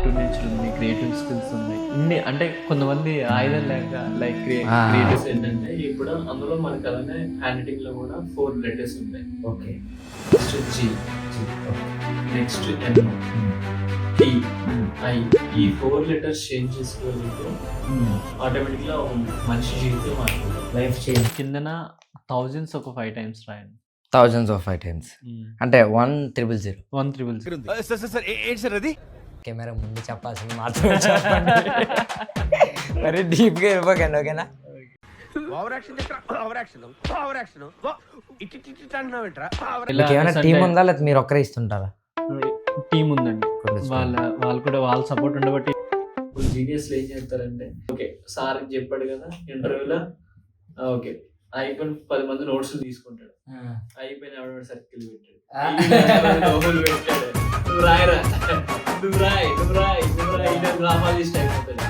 To nature ఉంది, creative skills ఉన్నాయి. ఇన్ని అంటే కొంతమంది ఆయుధం లేక లైక్ క్రియేటివ్స్ ఏంటంటే ఇప్పుడు అందులో మనకి అలానే హ్యాండ్ రైటింగ్ లో కూడా 4 లెటర్స్ ఉంటాయి. Okay. Next G, next M, T, I. ఈ 4 లెటర్స్ చేంజ్ చేసుకోగలిగితే ఆటోమేటిక్ గా మనిషి జీవితం మారుతుంది. Life change. కిందన థౌజండ్స్ ఒక 5 టైమ్స్ రాయండి. థౌజండ్స్ ఆఫ్ 5 times అంటే 1000. 100. ఏంటి సార్ అది? కెమెరా ముందు చెప్పాల్సింది మాత్రమే చెప్పండి. మరి డీప్ గా వెళ్ళిపోకండి, ఓకేనా? ఓవర్ యాక్షన్ అంటున్నావేంట్రా? మీకు ఏమైనా టీం ఉందా లేకపోతే మీరు ఒక్కరే ఇస్తుంటారా? టీమ్ ఉందండి. వాళ్ళు కూడా వాళ్ళ సపోర్ట్ ఉండబట్టి జీనియస్లు ఏం చేస్తారంటే ఓకే సార్ చెప్పాడు కదా ఇంటర్వ్యూలో, ఓకే అయిపోయిన 10 మంది నోట్స్ తీసుకుంటాడు, అయిపోయిన ఎవడ సర్కిల్ పెట్టాడు, లోపల పెట్టాడు, నువ్వు రాయరా, నువ్వు రాయి డ్రామాలిస్ట్ అయిపోతాడు.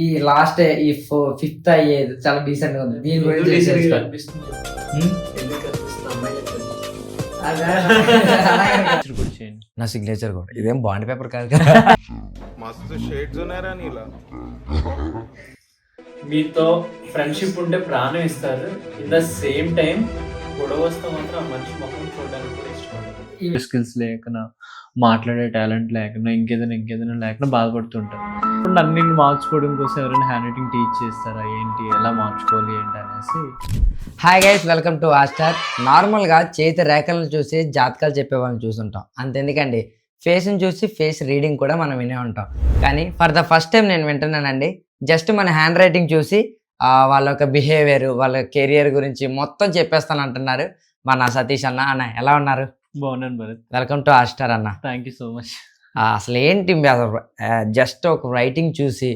ఈ లాస్ట్ ఈ 5th అయ్యేది చాలా డీసెంట్ గా ఉంది. దీని గురించి కనిపిస్తుంది, ఎందుకు కనిపిస్తుంది అమ్మాయి కూడా చేయండి. నా సిగ్నేచర్ కూడా ఇదేం బాండ్ పేపర్ కాదు కదా. మస్తు షేడ్స్ ఉన్నారా నీలా. మీతో ఫ్రెండ్షిప్ ఉంటే ప్రాణం ఇస్తారు, ఇన్ ద సేమ్ టైం గొడవ వస్తే మాత్రం ఆ మనిషి ముఖం చూడడానికి కూడా ఇష్టపడతారు. స్కిల్స్ లేకనా, మాట్లాడే టాలెంట్ లేకనా, ఇంకేదైనా లేకనా బాధపడుతుంటారు. ఇప్పుడు అన్ని మార్చుకోవడం కోసం ఎవరైనా హ్యాండ్ రైటింగ్ టీచ్ చేస్తారా ఏంటి, ఎలా మార్చుకోవాలి ఏంటి అనేసి. Hi guys, welcome to Astor. నార్మల్గా చేతి రేఖలను చూసి జాతకాలు చెప్పే వాళ్ళని చూసుంటాం, అంతెందుకండి ఫేస్ని చూసి ఫేస్ రీడింగ్ కూడా మనం వినే ఉంటాం. కానీ ఫర్ ద ఫస్ట్ టైం నేను వింటున్నానండి, జస్ట్ మన హ్యాండ్ రైటింగ్ చూసి వాళ్ళ యొక్క బిహేవియర్, వాళ్ళ కెరియర్ గురించి మొత్తం చెప్పేస్తాను అంటున్నారు మన సతీష్ అన్న. అన్న ఎలా ఉన్నారు? బాగున్నాను భరత్. వెల్కమ్ టు ఆస్టార్ అన్న. Thank you so much. అసలు ఏంటి జస్ట్ ఒక రైటింగ్ చూసి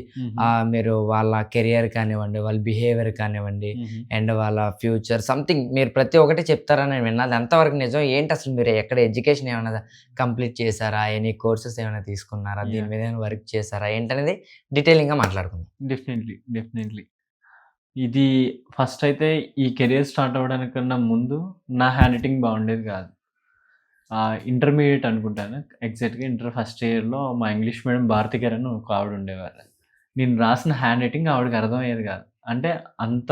మీరు వాళ్ళ కెరియర్ కానివ్వండి, వాళ్ళ బిహేవియర్ కానివ్వండి, అండ్ వాళ్ళ ఫ్యూచర్ సంథింగ్ మీరు ప్రతి ఒక్కటి చెప్తారని నేను విన్నది. ఎంతవరకు నిజం? ఏంటి అసలు మీరు ఎక్కడ ఎడ్యుకేషన్ ఏమైనా కంప్లీట్ చేశారా, ఎనీ కోర్సెస్ ఏమైనా తీసుకున్నారా, దీని మీద ఏమైనా వర్క్ చేశారా ఏంటనేది డీటెయిలింగ్గా మాట్లాడుకుందాం. డెఫినెట్లీ ఇది ఫస్ట్ అయితే ఈ కెరియర్ స్టార్ట్ అవ్వడానికన్నా ముందు నా హ్యాండ్ రైటింగ్ బాగుండేది కాదు. ఇంటర్మీడియట్ అనుకుంటాను ఎగ్జాక్ట్గా, ఇంటర్ ఫస్ట్ ఇయర్లో మా ఇంగ్లీష్ మీడియం భారతి గారు అని ఒక ఆవిడ ఉండేవారు. నేను రాసిన హ్యాండ్ రైటింగ్ ఆవిడకి అర్థమయ్యేది కాదు, అంటే అంత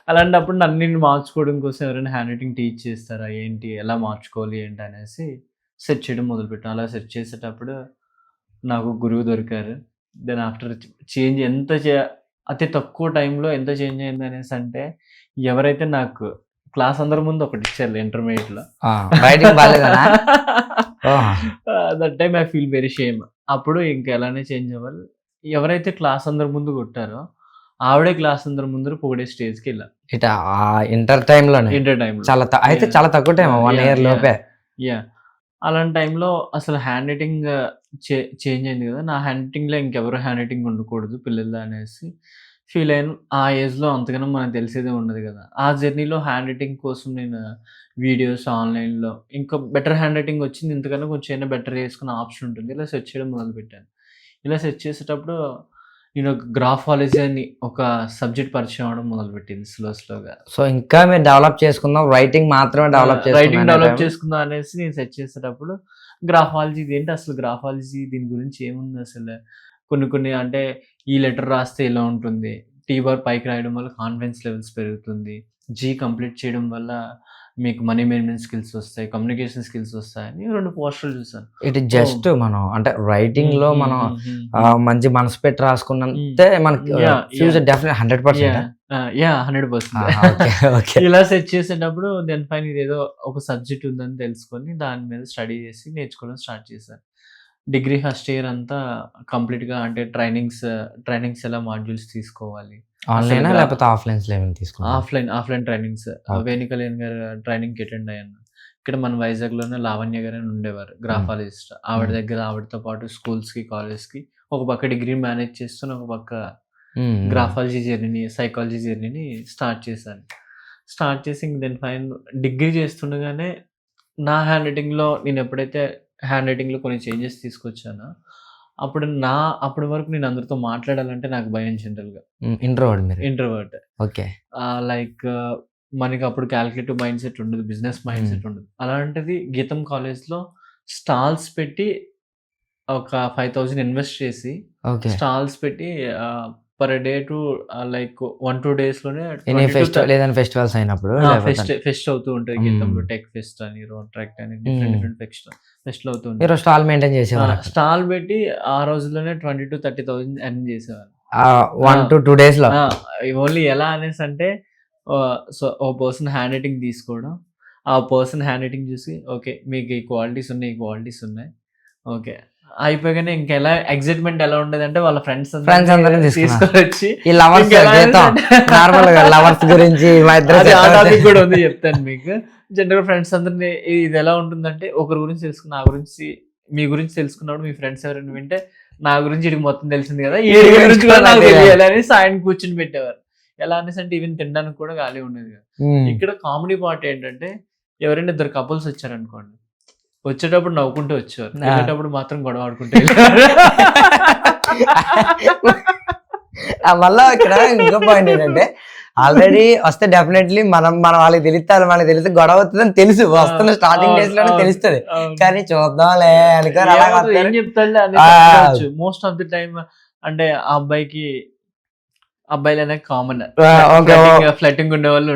అలాంటప్పుడు నన్ను మార్చుకోవడం కోసం ఎవరైనా హ్యాండ్ రైటింగ్ టీచ్ చేస్తారా ఏంటి, ఎలా మార్చుకోవాలి ఏంటి అనేసి సెర్చ్ చేయడం మొదలుపెట్టాను. అలా సెర్చ్ చేసేటప్పుడు నాకు గురువు దొరికారు. దెన్ ఆఫ్టర్ చేంజ్ అతి తక్కువ టైంలో ఎంత చేంజ్ అయింది అనేసి అంటే, ఎవరైతే నాకు క్లాస్ అందరి ముందు ఒకటి ఇచ్చారు ఇంటర్మీడియట్లో, that time I feel very shame. అప్పుడు ఇంకా ఎలానే చేంజ్ అవ్వాలి. ఎవరైతే క్లాస్ అందరి ముందు కొట్టారో ఆవిడే క్లాస్ అందరి ముందు పొగిడే స్టేజ్కి వెళ్ళా. ఇంటర్ టైంలో చాలా తక్కువ టైం, 1 year లోపే. అలాంటి టైంలో అసలు హ్యాండ్ రైటింగ్ చేంజ్ అయింది కదా, నా హ్యాండ్ రైటింగ్లో ఇంకెవరు హ్యాండ్ రైటింగ్ ఉండకూడదు పిల్లలు అనేసి ఫీల్ అయ్యాను. ఆ ఏజ్లో అంతగానో మనకు తెలిసేదే ఉండదు కదా. ఆ జర్నీలో హ్యాండ్ రైటింగ్ కోసం నేను వీడియోస్ ఆన్లైన్లో ఇంకా బెటర్ హ్యాండ్ రైటింగ్ వచ్చింది, ఇంతకన్నా కొంచెం అయినా బెటర్ చేసుకునే ఆప్షన్ ఉంటుంది, ఇలా సెర్చ్ చేయడం మొదలుపెట్టాను. ఇలా సెర్చ్ చేసేటప్పుడు నేను గ్రాఫాలజీ అని ఒక సబ్జెక్ట్ పరిచయం అవడం మొదలుపెట్టింది స్లోగా. సో ఇంకా మీరు డెవలప్ చేసుకుందాం, రైటింగ్ మాత్రమే డెవలప్ చేసుకుందాం అనేసి నేను సెర్చ్ చేసేటప్పుడు గ్రాఫాలజీ ఏంటి, అసలు గ్రాఫాలజీ దీని గురించి ఏముంది, అసలు కొన్ని అంటే ఈ లెటర్ రాస్తే ఇలా ఉంటుంది, టీ బార్ పైకి రాయడం వల్ల కాన్ఫిడెన్స్ లెవెల్స్ పెరుగుతుంది, జీ కంప్లీట్ చేయడం వల్ల మీకు మనీ మేనేజ్మెంట్ స్కిల్స్ వస్తాయి, కమ్యూనికేషన్ స్కిల్స్ వస్తాయని 2 పోస్టర్లు చూసాను. ఇట్ జస్ట్ మనం అంటే రైటింగ్ లో మనం మంచి మనసు పెట్టి రాసుకున్నంతే మనకి ఫ్యూచర్ డెఫినెట్ 100%. 100%. ఇలా సెట్ చేసేటప్పుడు దెన్ ఫైన్ ఇదేదో ఒక సబ్జెక్ట్ ఉందని తెలుసుకొని దాని మీద స్టడీ చేసి నేర్చుకోవడం స్టార్ట్ చేశాను. డిగ్రీ ఫస్ట్ ఇయర్ అంతా కంప్లీట్గా అంటే ట్రైనింగ్స్ ఎలా మాడ్యూల్స్ తీసుకోవాలి, ఆన్లైన్ లేకపోతే ఆఫ్లైన్ ట్రైనింగ్స్. వేణుకలేన్ గారు ట్రైనింగ్కి అటెండ్ అయ్యాను. ఇక్కడ మన వైజాగ్లోనే లావణ్య గారు అని ఉండేవారు గ్రాఫాలజిస్ట్. ఆవిడతో పాటు స్కూల్స్కి, కాలేజ్కి ఒక పక్క డిగ్రీ మేనేజ్ చేస్తున్న ఒక పక్క గ్రాఫాలజీ జర్నీని, సైకాలజీ జర్నీని స్టార్ట్ చేసి ఇంక దెన్ ఫైన్ డిగ్రీ చేస్తుండగానే నా హ్యాండ్ రైటింగ్లో నేను ఎప్పుడైతే హ్యాండ్ రైటింగ్లో కొన్ని చేంజెస్ తీసుకొచ్చాను, అప్పటి వరకు నేను అందరితో మాట్లాడాలంటే నాకు భయం. జనరల్గా ఇంట్రోవర్ట్. ఓకే. లైక్ మనకి అప్పుడు క్యాలిక్యులేటివ్ మైండ్ సెట్ ఉండదు, బిజినెస్ మైండ్ సెట్ ఉండదు. అలాంటిది గీతం కాలేజ్లో స్టాల్స్ పెట్టి ఒక 5,000 ఇన్వెస్ట్ చేసి ఓకే. స్టాల్స్ పెట్టి పర్ డే టు లైక్ 1-2 డేస్లోనే ఎనీ లేదని ఫెస్టివల్స్ అయినప్పుడు ఫెస్ట్ అవుతూ ఉంటాయి గీతంలో. టెక్ ఫెస్ట్ అని, రోడ్ ట్రాక్ అని, డిఫరెంట్ ఫెస్ట్లు అవుతూ ఉంటాయి. మీరు స్టాల్ మెయింటైన్ చేసేవారు స్టాల్ పెట్టి ఆ రోజుల్లోనే 20,000-30,000 ఎర్న్ చేసేవారు 1-2 days లో. ఓన్లీ ఎలా అనేసి అంటే సో ఒక పర్సన్ హ్యాండ్ రైటింగ్ తీసుకోవడం, ఆ పర్సన్ హ్యాండ్ రైటింగ్ చూసి ఓకే మీకు ఈ క్వాలిటీస్ ఉన్నాయి ఓకే అయిపోయాగానే ఇంకా ఎలా ఎక్సైట్మెంట్ ఎలా ఉండేది అంటే వాళ్ళ ఫ్రెండ్స్ అందరినీ తీసుకొచ్చి ఈ లవర్స్ నార్మల్ గా లవర్స్ గురించి మా ఇద్దరు ఆ టాపిక్ కూడా ఉంది చెప్తాను మీకు. జనరల్ ఫ్రెండ్స్ అందరినీ ఇది ఎలా ఉంటుందంటే ఒకరి గురించి తెలుసుకున్న, నా గురించి మీ గురించి తెలుసుకున్నప్పుడు మీ ఫ్రెండ్స్ ఎవరైనా వింటే నా గురించి ఇది మొత్తం తెలిసింది కదా, ఈ గురించి కూడా నాకు తెలియాలి అనేసి ఆయన కూర్చుని పెట్టేవారు. ఎలా అనేసి అంటే ఈవెన్ తినడానికి కూడా ఖాళీ ఉండేది కదా. ఇక్కడ కామెడీ పార్ట్ ఏంటంటే ఎవరైనా ఇద్దరు కపుల్స్ వచ్చారనుకోండి, వచ్చేటప్పుడు నవ్వుకుంటూ వచ్చేవారు, వెళ్ళేటప్పుడు మాత్రం గొడవ ఆడుకుంటూ మళ్ళా ఇక్కడ ఇంకో పాయింట్ ఏంటంటే ఆల్రెడీ వస్తే డెఫినెట్లీ మనం వాళ్ళకి తెలిస్తే గొడవ అవుతుందని తెలుసు, వస్తున్న స్టార్టింగ్ డేస్ లోనే తెలుస్తుంది, కానీ చూద్దాంలే అనుకోని ఏం చెప్తాడు మోస్ట్ ఆఫ్ ది టైమ్. అంటే ఆ అబ్బాయిలు అనేది కామన్, ఫ్లటింగ్ ఉండే వాళ్ళు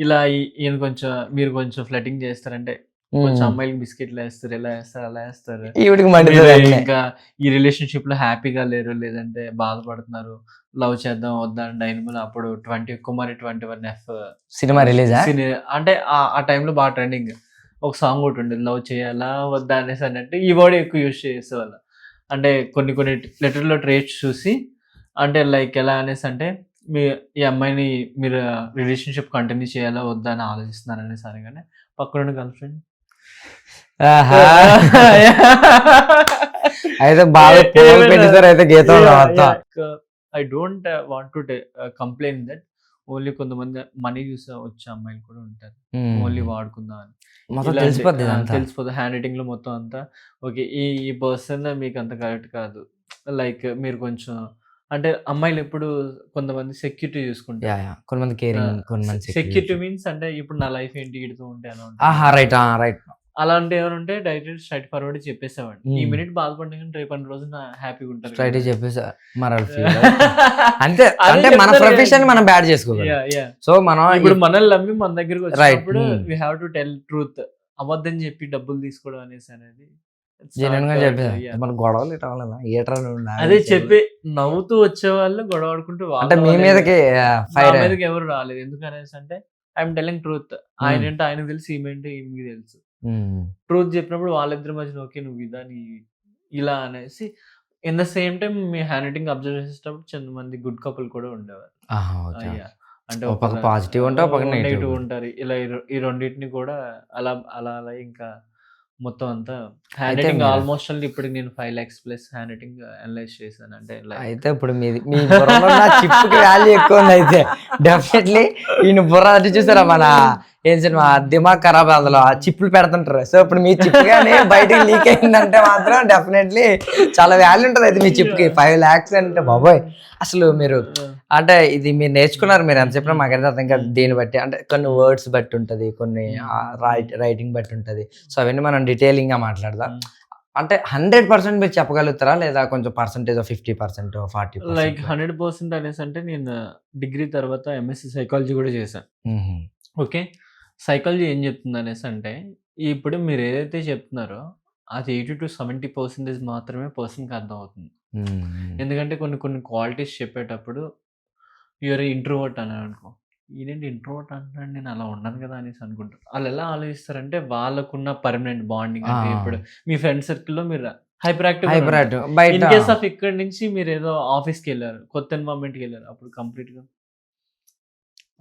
ఇలా ఈయన కొంచెం మీరు కొంచెం ఫ్లటింగ్ చేస్తారంటే కొంచెం అమ్మాయిలకి బిస్కెట్లు వేస్తారు, ఇలా వేస్తారు అలా వేస్తారు, ఇంకా ఈ రిలేషన్షిప్ లో హ్యాపీగా లేరు, లేదంటే బాధపడుతున్నారు, లవ్ చేద్దాం వద్దా అని డైనమల్ అప్పుడు కుమారి 21F సినిమా రిలీజ్ అంటే ఆ టైంలో బాగా ట్రెండింగ్ ఒక సాంగ్ ఒకటి ఉండేది, లవ్ చేయాలా వద్దా అనేసి అన్నట్టు ఈ వర్డ్ ఎక్కువ యూజ్ చేసేవాళ్ళు. అంటే కొన్ని లెటర్లో ట్రేట్స్ చూసి అంటే లైక్ ఎలా అనేసి అంటే ఈ అమ్మాయిని మీరు రిలేషన్షిప్ కంటిన్యూ చేయాలా వద్దా అని ఆలోచిస్తున్నారు అనేసి అనగానే పక్కన గర్ల్ ఫ్రెండ్ అయితే బాగా పెట్టేసారు అయితే గీతం. I don't want to complain that only కొంతమంది మనీ చూసి వచ్చే అమ్మాయిలు కూడా ఉంటారు, ఓన్లీ వాడుకుందాం అని తెలిసిపోతుంది హ్యాండ్ రైటింగ్ లో మొత్తం అంతా. ఓకే ఈ పర్సన్ మీకు అంత కరెక్ట్ కాదు, లైక్ మీరు కొంచెం అంటే అమ్మాయిలు ఎప్పుడు కొంతమంది సెక్యూరిటీ చూసుకుంటారు, కొంతమంది కేరింగ్. సెక్యూరిటీ మీన్స్ అంటే ఇప్పుడు నా లైఫ్ ఏంటి ఇడుతూ ఉంటే అలా ఉంటుంది. రైట్ అలాంటి ఏమైనా ఉంటే డైరెక్ట్ స్ట్రైట్ ఫార్వర్డ్ చెప్పేసేవాడు, ఈ మినిట్ బాధపడ్డా కానీ రేపు 2 రోజున హ్యాపీగా ఉంటారు. స్ట్రైట్ చెప్పేసా అంతే. అంటే మన ప్రొఫెషన్ మనం బ్యాడ్ చేసుకోవాలి. సో మనం ఇప్పుడు మనల్ని నమ్మి మన దగ్గరకు వచ్చినప్పుడు we have to tell truth. అబద్ధం చెప్పి డబ్బులు తీసుకోవడం అనేది జెన్యున్ గా చెప్పేసా. మన గొడవలు అదే చెప్పి నవ్వుతూ వచ్చేవాళ్ళు గొడవ ఆడుకుంటూ అంటే మీ మీదకి ఎవరు రాలేదు. ఎందుకనేసి అంటే ఐఎమ్ టెల్లింగ్ ట్రూత్. ఆయన ఏంటో ఆయనకు తెలుసు, ఈమెంటే ఈమెకి తెలుసు. ట్రూత్ చెప్పినప్పుడు వాళ్ళిద్దరి మధ్యన ఓకే నువ్వు ఇదా ఇలా అనేసి in the same time me hand writing observe చేసేటప్పుడు చాలా మంది గుడ్ కపుల్ కూడా ఉండేవారు. అంటే పాజిటివ్ నెగిటివ్ ఉంటారు. ఇలా ఈ రెండింటిని కూడా అలా అలా అలా ఇంకా మొత్తం అంతా హ్యాండ్ రైటింగ్ ఆల్మోస్ట్ ఇప్పుడు నేను 5 lakhs plus hand writing analyse చేశాను. అంటే అయితే ఇప్పుడు మీ చిప్కి వాల్యూ ఎక్కువ ఉంది. అయితే డెఫినెట్లీ ఈయన బుర్ర అంటే చూసారా మన ఏం సినిమా దిమాగ్ ఖరాబ్, అందులో ఆ చిప్పులు పెడుతుంటారు. సో ఇప్పుడు మీ చిప్ కానీ బయటకి లీక్ అయిందంటే మాత్రం డెఫినెట్లీ చాలా వాల్యూ ఉంటుంది. అయితే మీ చిప్కి 5 lakhs అంటే బాబోయ్. అసలు మీరు అంటే ఇది మీరు నేర్చుకున్నారు, మీరు ఎంత చెప్పినా మాకైతే అర్థం కాదు. దీన్ని బట్టి అంటే కొన్ని వర్డ్స్ బట్టి ఉంటుంది, కొన్ని రైటింగ్ బట్టి ఉంటుంది. సో అవన్నీ మనం డీటెయిలింగ్ గా మాట్లాడదాం. అంటే 100% మీరు చెప్పగలుగుతారా, లేదా కొంచెం పర్సెంటేజ్ 50%, 40%? లైక్ 100% అనేసి అంటే నేను డిగ్రీ తర్వాత MSc సైకాలజీ కూడా చేశాను. ఓకే, సైకాలజీ ఏం చెప్తుంది అనేసి అంటే ఇప్పుడు మీరు ఏదైతే చెప్తున్నారో అది 80 to 70% మాత్రమే పర్సన్కి అర్థం అవుతుంది. ఎందుకంటే కొన్ని క్వాలిటీస్ చెప్పేటప్పుడు యూఆర్ ఇంట్రోవర్ట్ అని అనుకో, ఈయనండి ఇంట్రోవర్ట్ అంటున్నాడు, నేను అలా ఉన్నాను కదా అనేసి అనుకుంటారు. వాళ్ళు ఎలా ఆలోచిస్తారంటే వాళ్ళకున్న పర్మనెంట్ బాండింగ్. అంటే ఇప్పుడు మీ ఫ్రెండ్ సర్కిల్లో మీరు hyper active, in case of ఇక్కడ నుంచి మీరు ఏదో ఆఫీస్కి వెళ్ళారు, కొత్త ఎన్వైరన్మెంట్కి వెళ్ళారు, అప్పుడు కంప్లీట్గా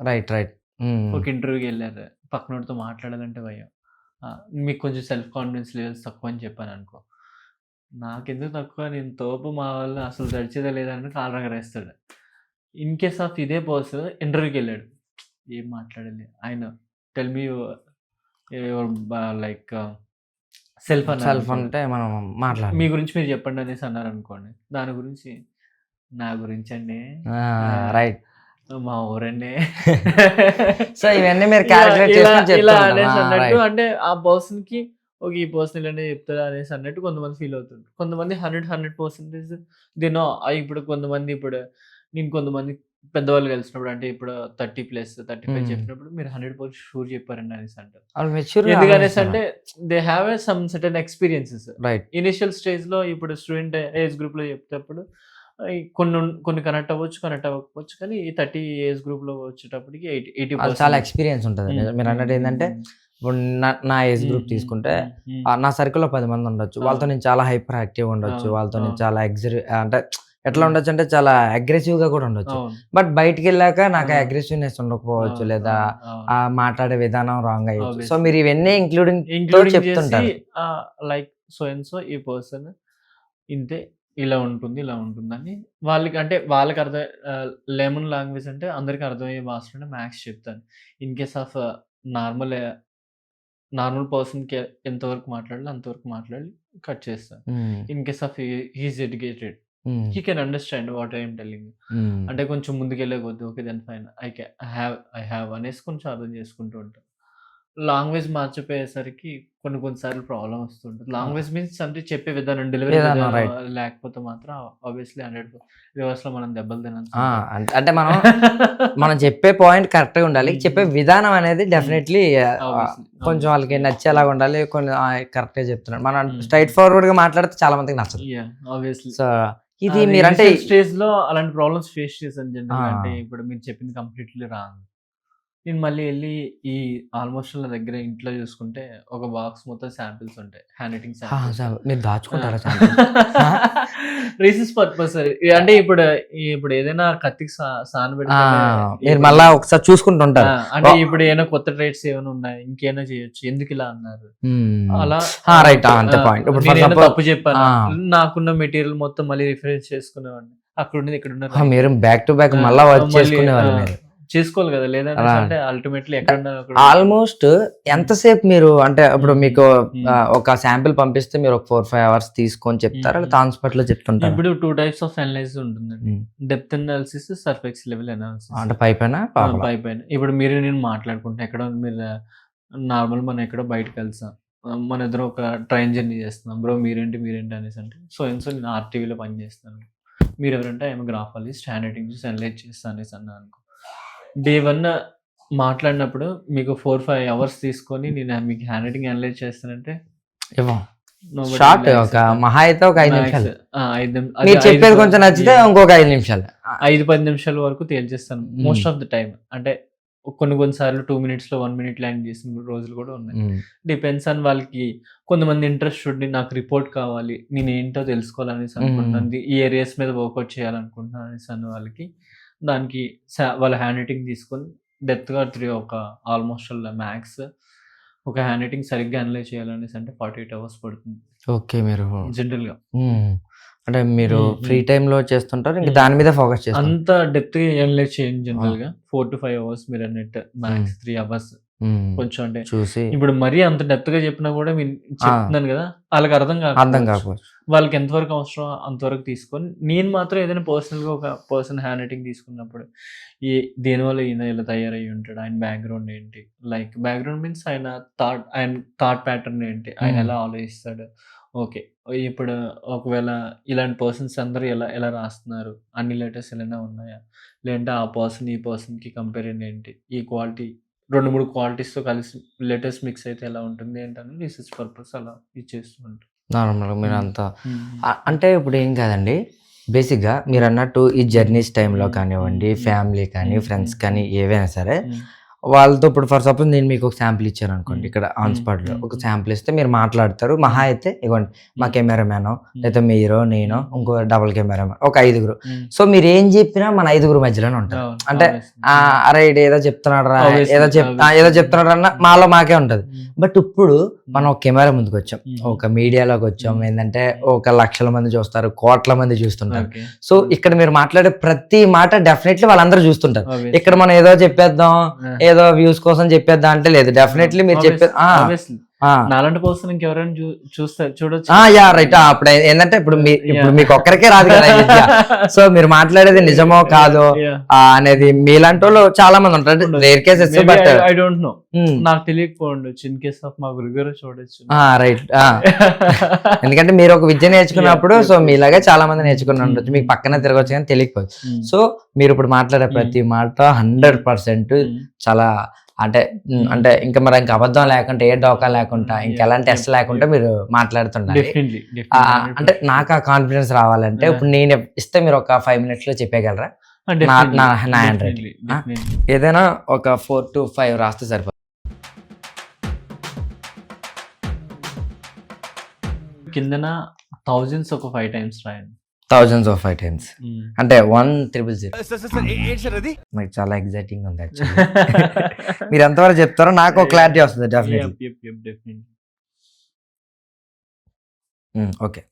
రైట్ ఒక ఇంటర్వ్యూకి వెళ్ళారు, పక్కనోడితో మాట్లాడాలంటే భయం, మీకు కొంచెం సెల్ఫ్ కాన్ఫిడెన్స్ లెవెల్స్ తక్కువ అని చెప్పాను అనుకో, నాకెందుకు తక్కువ, నేను తోపు, మా వాళ్ళు అసలు తడిచేదే లేదని కాలు రగరేస్తాడు. ఇన్ కేస్ ఆఫ్ ఇదే పర్సన్ ఇంటర్వ్యూకి వెళ్ళాడు, ఏం మాట్లాడాలి ఆయన, టెల్ మీ లైక్ సెల్ఫ్ అంటే మనం మాట్లాడాలి, మీ గురించి మీరు చెప్పండి అనేసి అన్నారు అనుకోండి, దాని గురించి నా గురించి అండి రైట్ మా ఊరండి. సో ఇవన్నీ మీరు క్యాలిక్యులేట్ చేసుకొని ఇలా చెప్తుంటారు. అనేసి అన్నట్టు, రైట్. అంటే ఆ పర్సన్ కి ఒక ఈ పర్సన్ ఇలానే చెప్తారా అనేసి అన్నట్టు కొంతమంది ఫీల్ అవుతుంటారు. కొంతమంది 100% దే నో. ఇప్పుడు కొంతమంది, ఇప్పుడు నేను కొంతమంది పెద్దవాళ్ళు కలిసినప్పుడు, అంటే ఇప్పుడు 30+, 35 చెప్పినప్పుడు మీరు 100% షూర్ చెప్పారండి అనేసి అంటారు. వాళ్ళు మెచ్యూర్ ఎందుకనేసి అంటే they have some certain experiences. Right. Initial stage లో ఇప్పుడు స్టూడెంట్ ఏజ్ గ్రూప్ లో చెప్తేప్పుడు కొన్ని కనెక్ట్ అవ్వచ్చు, కనెక్ట్ అవ్వకపోవచ్చు. కానీ ఈ 30 ఏజ్ గ్రూప్ లో వచ్చేటప్పటికి 80% చాలా ఎక్స్పీరియన్స్ ఉంటుంది. మీరు అన్నట్టు ఏంటంటే ఇప్పుడు నా ఏజ్ గ్రూప్ తీసుకుంటే నా సర్కిల్లో 10 మంది ఉండొచ్చు. వాళ్ళతో నేను చాలా హైపర్ యాక్టివ్ ఉండొచ్చు. వాళ్ళతో నేను చాలా అంటే ఎట్లా ఉండొచ్చు అంటే చాలా అగ్రెసివ్ గా కూడా ఉండొచ్చు. బట్ బయటికి వెళ్ళాక నాకు అగ్రెసివ్నెస్ ఉండకపోవచ్చు, లేదా ఆ మాట్లాడే విధానం రాంగ్ అయ్యొచ్చు. సో మీరు ఇవన్నీ ఇంక్లూడింగ్ చెప్తుంటారు. లైక్ సో అండ్ సో ఈ పర్సన్ ఇంతే, ఇలా ఉంటుందని వాళ్ళకి, అంటే వాళ్ళకి అర్థం. లెమన్ లాంగ్వేజ్ అంటే అందరికి అర్థమయ్యే భాషలోనే మ్యాథ్స్ చెప్తాను. ఇన్ కేస్ ఆఫ్ నార్మల్ పర్సన్కి ఎంతవరకు మాట్లాడాలి అంతవరకు మాట్లాడి కట్ చేస్తాను. In case of he's educated, he can understand what I'm telling. అంటే కొంచెం ముందుకెళ్ళే కొద్ది okay then fine I have అనేసి కొంచెం అర్థం చేసుకుంటూ ఉంటాను. లాంగ్వేజ్ మార్చిపోయేసరికి కొన్నిసార్లు ప్రాబ్లం వస్తుంటుంది. లాంగ్వేజ్ మీన్స్ అంటే చెప్పే విధానం, డెలివరీ విధానం, right. లేకపోతే మాత్రం ఆబ్వియస్లీ 100 రివర్స్ లో మనం దెబ్బలు తినాల్సి అంటే మనం చెప్పే పాయింట్ కరెక్ట్ గా ఉండాలి. చెప్పే విధానం అనేది డెఫినెట్లీ కొంచెం వాళ్ళకి నచ్చేలాగా ఉండాలి. కొన్ని కరెక్ట్ గా చెప్తున్నాడు. మనం స్ట్రైట్ ఫార్వర్డ్ గా మాట్లాడితే చాలా మందికి నచ్చదు. ఆబ్వియస్లీ. సో ఇది మీరంటే స్టేజ్ లో అలాంటి ప్రాబ్లమ్స్ ఫేస్ చేశాను జనరల్. అంటే ఇప్పుడు మీరు చెప్పింది కంప్లీట్లీ రాంగ్. నేను మళ్ళీ వెళ్ళి ఈ ఆల్మోస్ట్ నా దగ్గర ఇంట్లో చూసుకుంటే ఒక బాక్స్ మొత్తం శాంపిల్స్ ఉంటాయి, హ్యాండ్ రైటింగ్ శాంపిల్స్. మీరు దాచుకుంటారా? Research purpose. అంటే ఇప్పుడు ఏదైనా కత్తికి సాన పెడితే మీరు మళ్ళా ఒకసారి చూసుకుంటుంటారు. అంటే ఇప్పుడు ఏమైనా కొత్త ట్రేడ్స్ ఏమైనా ఉన్నాయి, ఇంకేమైనా చేయొచ్చు, ఎందుకు ఇలా అన్నారు అలా. రైట్. అంతే పాయింట్. ఇప్పుడు తప్పు చెప్పాను, నాకున్న మెటీరియల్ మొత్తం మళ్ళీ రిఫరెన్స్ చేసుకునేవాడిని. అక్కడ ఉన్నది ఇక్కడ ఉన్న మీరు బ్యాక్ టు బ్యాక్ మళ్ళా వర్క్ చేసుకునేవాళ్ళు. మీరు చేసుకోవాలి కదా, లేదంటే అల్టిమేట్లీ ఎక్కడ ఆల్మోస్ట్ ఎంతసేపు మీరు, అంటే ఇప్పుడు మీకు ఒక శాంపిల్ పంపిస్తే మీరు ఒక 4-5 hours తీసుకొని చెప్తారా, ఆన్ స్పాట్ లో చెప్తుంటారు? ఇప్పుడు 2 types ఆఫ్ అనలైసిస్ ఉంటుందండి. Depth analysis, surface level analysis. అంటే పైపైన. ఇప్పుడు మీరు నేను మాట్లాడుకుంటే ఎక్కడ మీరు నార్మల్ మనం ఎక్కడో బయటకు వెళ్తాం, మన ఇద్దరు ఒక ట్రైన్ జర్నీ చేస్తున్నాం. బ్రో మీరేంటి అనేసి అంటే సో నేను ఆర్టీవీలో పని చేస్తాను, మీరు ఎవరంటే ఐఎమ్ గ్రాఫాలజిస్ట్, హ్యాండ్ రైటింగ్ చూసి అనలైజ్ చేస్తాను అనేసి అన్నా అనుకో. డే 1 మాట్లాడినప్పుడు మీకు 4-5 hours తీసుకొని నేను మీకు హ్యాండ్ రైటింగ్ అనలైజ్ చేస్తానంటే షార్ట్, ఒక మహా అయితే ఒక 5 నిమిషాలు. మీరు చెప్పేది కొంచెం నచ్చితే ఇంకొక 5 నిమిషాలు, 5-10 నిమిషాల వరకు తేల్చేస్తాను మోస్ట్ ఆఫ్ ద టైమ్. అంటే కొన్నిసార్లు 2 minutes లో 1 minute ల్యాండ్ చేసిన రోజులు కూడా ఉన్నాయి. డిపెండ్స్ ఆన్ వాళ్ళకి. కొంతమంది ఇంట్రెస్ట్ ఉండి నాకు రిపోర్ట్ కావాలి, నేను ఏంటో తెలుసుకోవాలనేసి అనుకుంటున్నాను, ఈ ఏరియాస్ మీద వర్కౌట్ చేయాలనుకుంటున్నాను అనేసి అన్న వాళ్ళకి దానికి వాళ్ళ హ్యాండ్ రైటింగ్ తీసుకొని డెప్త్గా ఒక ఆల్మోస్ట్ మ్యాథ్స్ ఒక హ్యాండ్ రైటింగ్ సరిగ్గా అనలైజ్ చేయాలనేసి అంటే 48 hours పడుతుంది. ఓకే. మీరు జనరల్ గా అంటే మీరు ఫ్రీ టైమ్ లో చేస్తుంటారు, ఇంకా దాని మీద ఫోకస్ చేస్తారు? అంత డెప్త్ గా అనలైజ్ చేయండి. జనరల్ గా 4 to 5 hours మీరు అన్నట్టు, మ్యాక్స్ 3 hours కొంచెం. అంటే చూసి ఇప్పుడు మరీ అంత డెప్త్ గా చెప్పినా కూడా మీరు చెప్తున్నాను కదా, వాళ్ళకి అర్థం కాకపోవచ్చు. వాళ్ళకి ఎంతవరకు అవసరం అంతవరకు తీసుకొని, నేను మాత్రం ఏదైనా పర్సనల్ గా ఒక పర్సన్ హ్యాండ్ రైటింగ్ తీసుకున్నప్పుడు దేనివల్ల ఈయన ఇలా తయారయ్యి ఉంటాడు, ఆయన బ్యాక్గ్రౌండ్ ఏంటి, లైక్ బ్యాక్గ్రౌండ్ మీన్స్ ఆయన థాట్ ప్యాటర్న్ ఏంటి, ఆయన ఎలా ఆలోచిస్తాడు. ఓకే, ఇప్పుడు ఒకవేళ ఇలాంటి పర్సన్స్ అందరూ ఎలా రాస్తున్నారు, అన్ని లెటర్స్ ఎలా ఉన్నాయా, లేదంటే ఆ పర్సన్ ఈ పర్సన్కి కంపారిజన్ ఏంటి, ఈ క్వాలిటీ 2-3 క్వాలిటీస్తో కలిసి లెటర్స్ మిక్స్ అయితే ఎలా ఉంటుంది ఏంటని రీసెర్చ్ పర్పస్ అలా ఇచ్చేస్తూ ఉంటారు. నార్మల్గా మీరు అంతా అంటే ఇప్పుడు ఏం కాదండి, బేసిక్గా మీరు అన్నట్టు ఈ జర్నీస్ టైంలో కానివ్వండి, ఫ్యామిలీ కానీ ఫ్రెండ్స్ కానీ ఏవైనా సరే, వాళ్ళతో ఇప్పుడు ఫర్ సపోజ్ నేను మీకు ఒక శాంపిల్ ఇచ్చాను అనుకోండి, ఇక్కడ ఆన్ స్పాట్లో ఒక శాంపిల్ ఇస్తే మీరు మాట్లాడతారు. మహా అయితే ఇవ్వండి మా కెమెరామ్యానో లేదా మీరు నేను ఇంకో డబుల్ కెమెరామ్యాన్ ఒక 5గురు. సో మీరు ఏం చెప్పినా మన 5గురు మధ్యలోనే ఉంటారు. అంటే అరే ఇది ఏదో చెప్తున్నాడు రా, ఏదో చెప్తున్నాడు అన్న మాలో మాకే ఉంటది. బట్ ఇప్పుడు మనం ఒక కెమెరా ముందుకు వచ్చాం, ఒక మీడియాలోకి వచ్చాం, ఏంటంటే ఒక 1,00,000 మంది చూస్తారు, కోట్ల మంది చూస్తుంటారు. సో ఇక్కడ మీరు మాట్లాడే ప్రతి మాట డెఫినెట్లీ వాళ్ళందరూ చూస్తుంటారు. ఇక్కడ మనం ఏదో చెప్పేద్దాం, ఏదో వ్యూస్ కోసం చెప్పేద్దాం అంటే లేదు. డెఫినెట్లీ మీరు చెప్పేది నాలాంటి పర్సన్ ఇంకెవరైనా చూస్తారు చూడొచ్చు. Yeah right. అప్పుడు ఏంటంటే ఇప్పుడు మీకు ఒక్కరికే రాదు కదా ఈ విద్య. సో మీరు మాట్లాడేది నిజమో కాదో అనేది మీలాంటి వాళ్ళు చాలా మంది ఉంటారు, rare cases. But I don't know, నాకు తెలియకపోవచ్చు. ఇన్ కేస్ ఆఫ్ మా గురుగారు చూడొచ్చు. రైట్. ఎందుకంటే మీరు ఒక విద్య నేర్చుకున్నప్పుడు సో మీలాగే చాలా మంది నేర్చుకుని ఉండొచ్చు, మీకు పక్కన తిరగచ్చు కానీ తెలియకపోవచ్చు. సో మీరు ఇప్పుడు మాట్లాడే ప్రతి మాట 100% చాలా అంటే ఇంకా మరి ఇంకా అబద్ధం లేకుండా ఏ డోకా లేకుండా ఇంకెలాంటి టెస్ట్ లేకుండా మీరు మాట్లాడుతుంటారు. అంటే నాకు ఆ కాన్ఫిడెన్స్ రావాలంటే ఇప్పుడు నేను ఇస్తే మీరు ఒక 5 minutes లో చెప్పగలరా? నా హ్యాండ్ రైటింగ్ ఏదైనా ఒక 4 to 5 రాస్తే సరిపోతుంది. కిందన thousands ఒక 5 times రాయండి. thousands of 5 times అంటే 1000. ఏంటి సార్ అది? నాకు చాలా ఎగ్జైటింగ్ ఉంది యాక్చువల్లీ. మీరు ఎంతవరకు చెప్తారో నాకు ఒక క్లారిటీ వస్తుంది డెఫినెట్లీ. ఓకే,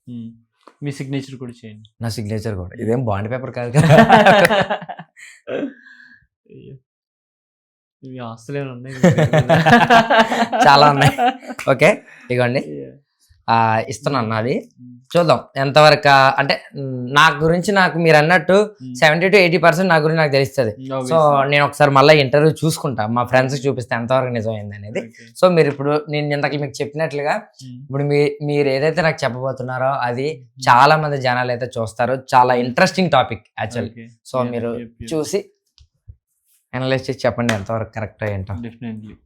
మీ సిగ్నేచర్ కూడా చేయండి. నా సిగ్నేచర్ కూడా ఇదేం బాండ్ పేపర్ కాదు కదా. ఇవి ఆస్తులే ఉన్నాయి, చాలా ఉన్నాయి. ఓకే ఇగోండి ఇస్తున్నాను. అది చూద్దాం ఎంతవరకు. అంటే నాకు మీరు అన్నట్టు 70 to 80% నా గురించి నాకు తెలుస్తుంది. సో నేను ఒకసారి మళ్ళీ ఇంటర్వ్యూ చూసుకుంటా, మా ఫ్రెండ్స్ చూపిస్తే ఎంతవరకు నిజమైంది అనేది. సో మీరు ఇప్పుడు నేను ఇంతకు మీకు చెప్పినట్లుగా ఇప్పుడు మీరు ఏదైతే నాకు చెప్పబోతున్నారో అది చాలా మంది జనాలు అయితే చూస్తారు. చాలా ఇంట్రెస్టింగ్ టాపిక్ యాక్చువల్. సో మీరు చూసి అనలైజ్ చేసి చెప్పండి ఎంతవరకు కరెక్ట్ ఏంటో. డెఫినెట్లీ.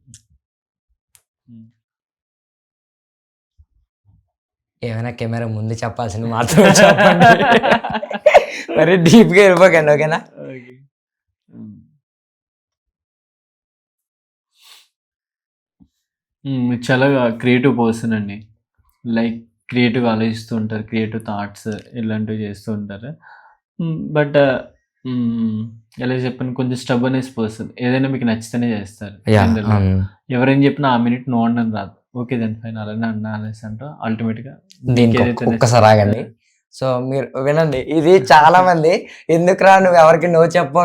ఏమైనా కెమెరా ముందు చెప్పాల్సింది మాత్రమే చెప్పండి, మరి డీప్గా వెళ్ళిపోకండి. ఓకేనా? చాలా క్రియేటివ్ పర్సన్ అండి. లైక్ క్రియేటివ్ ఆలోచిస్తూ ఉంటారు, క్రియేటివ్ థాట్స్ ఇలాంటివి చేస్తూ ఉంటారు. బట్ ఎలా చెప్పాను, కొంచెం స్టబ్బర్నెస్ పర్సన్. ఏదైనా మీకు నచ్చితేనే చేస్తారు. ఎవరైనా చెప్పినా ఆ మినిట్ నో అని రాదు. ఓకే దాని ఫైన్ అలానే అన్నా అనేసి అంటూ అల్టిమేట్గా దీనికి ఒక్కసారి ఆగండి. సో మీరు వినండి, ఇది చాలా మంది ఎందుకురా నువ్వు ఎవరికి నో చెప్పు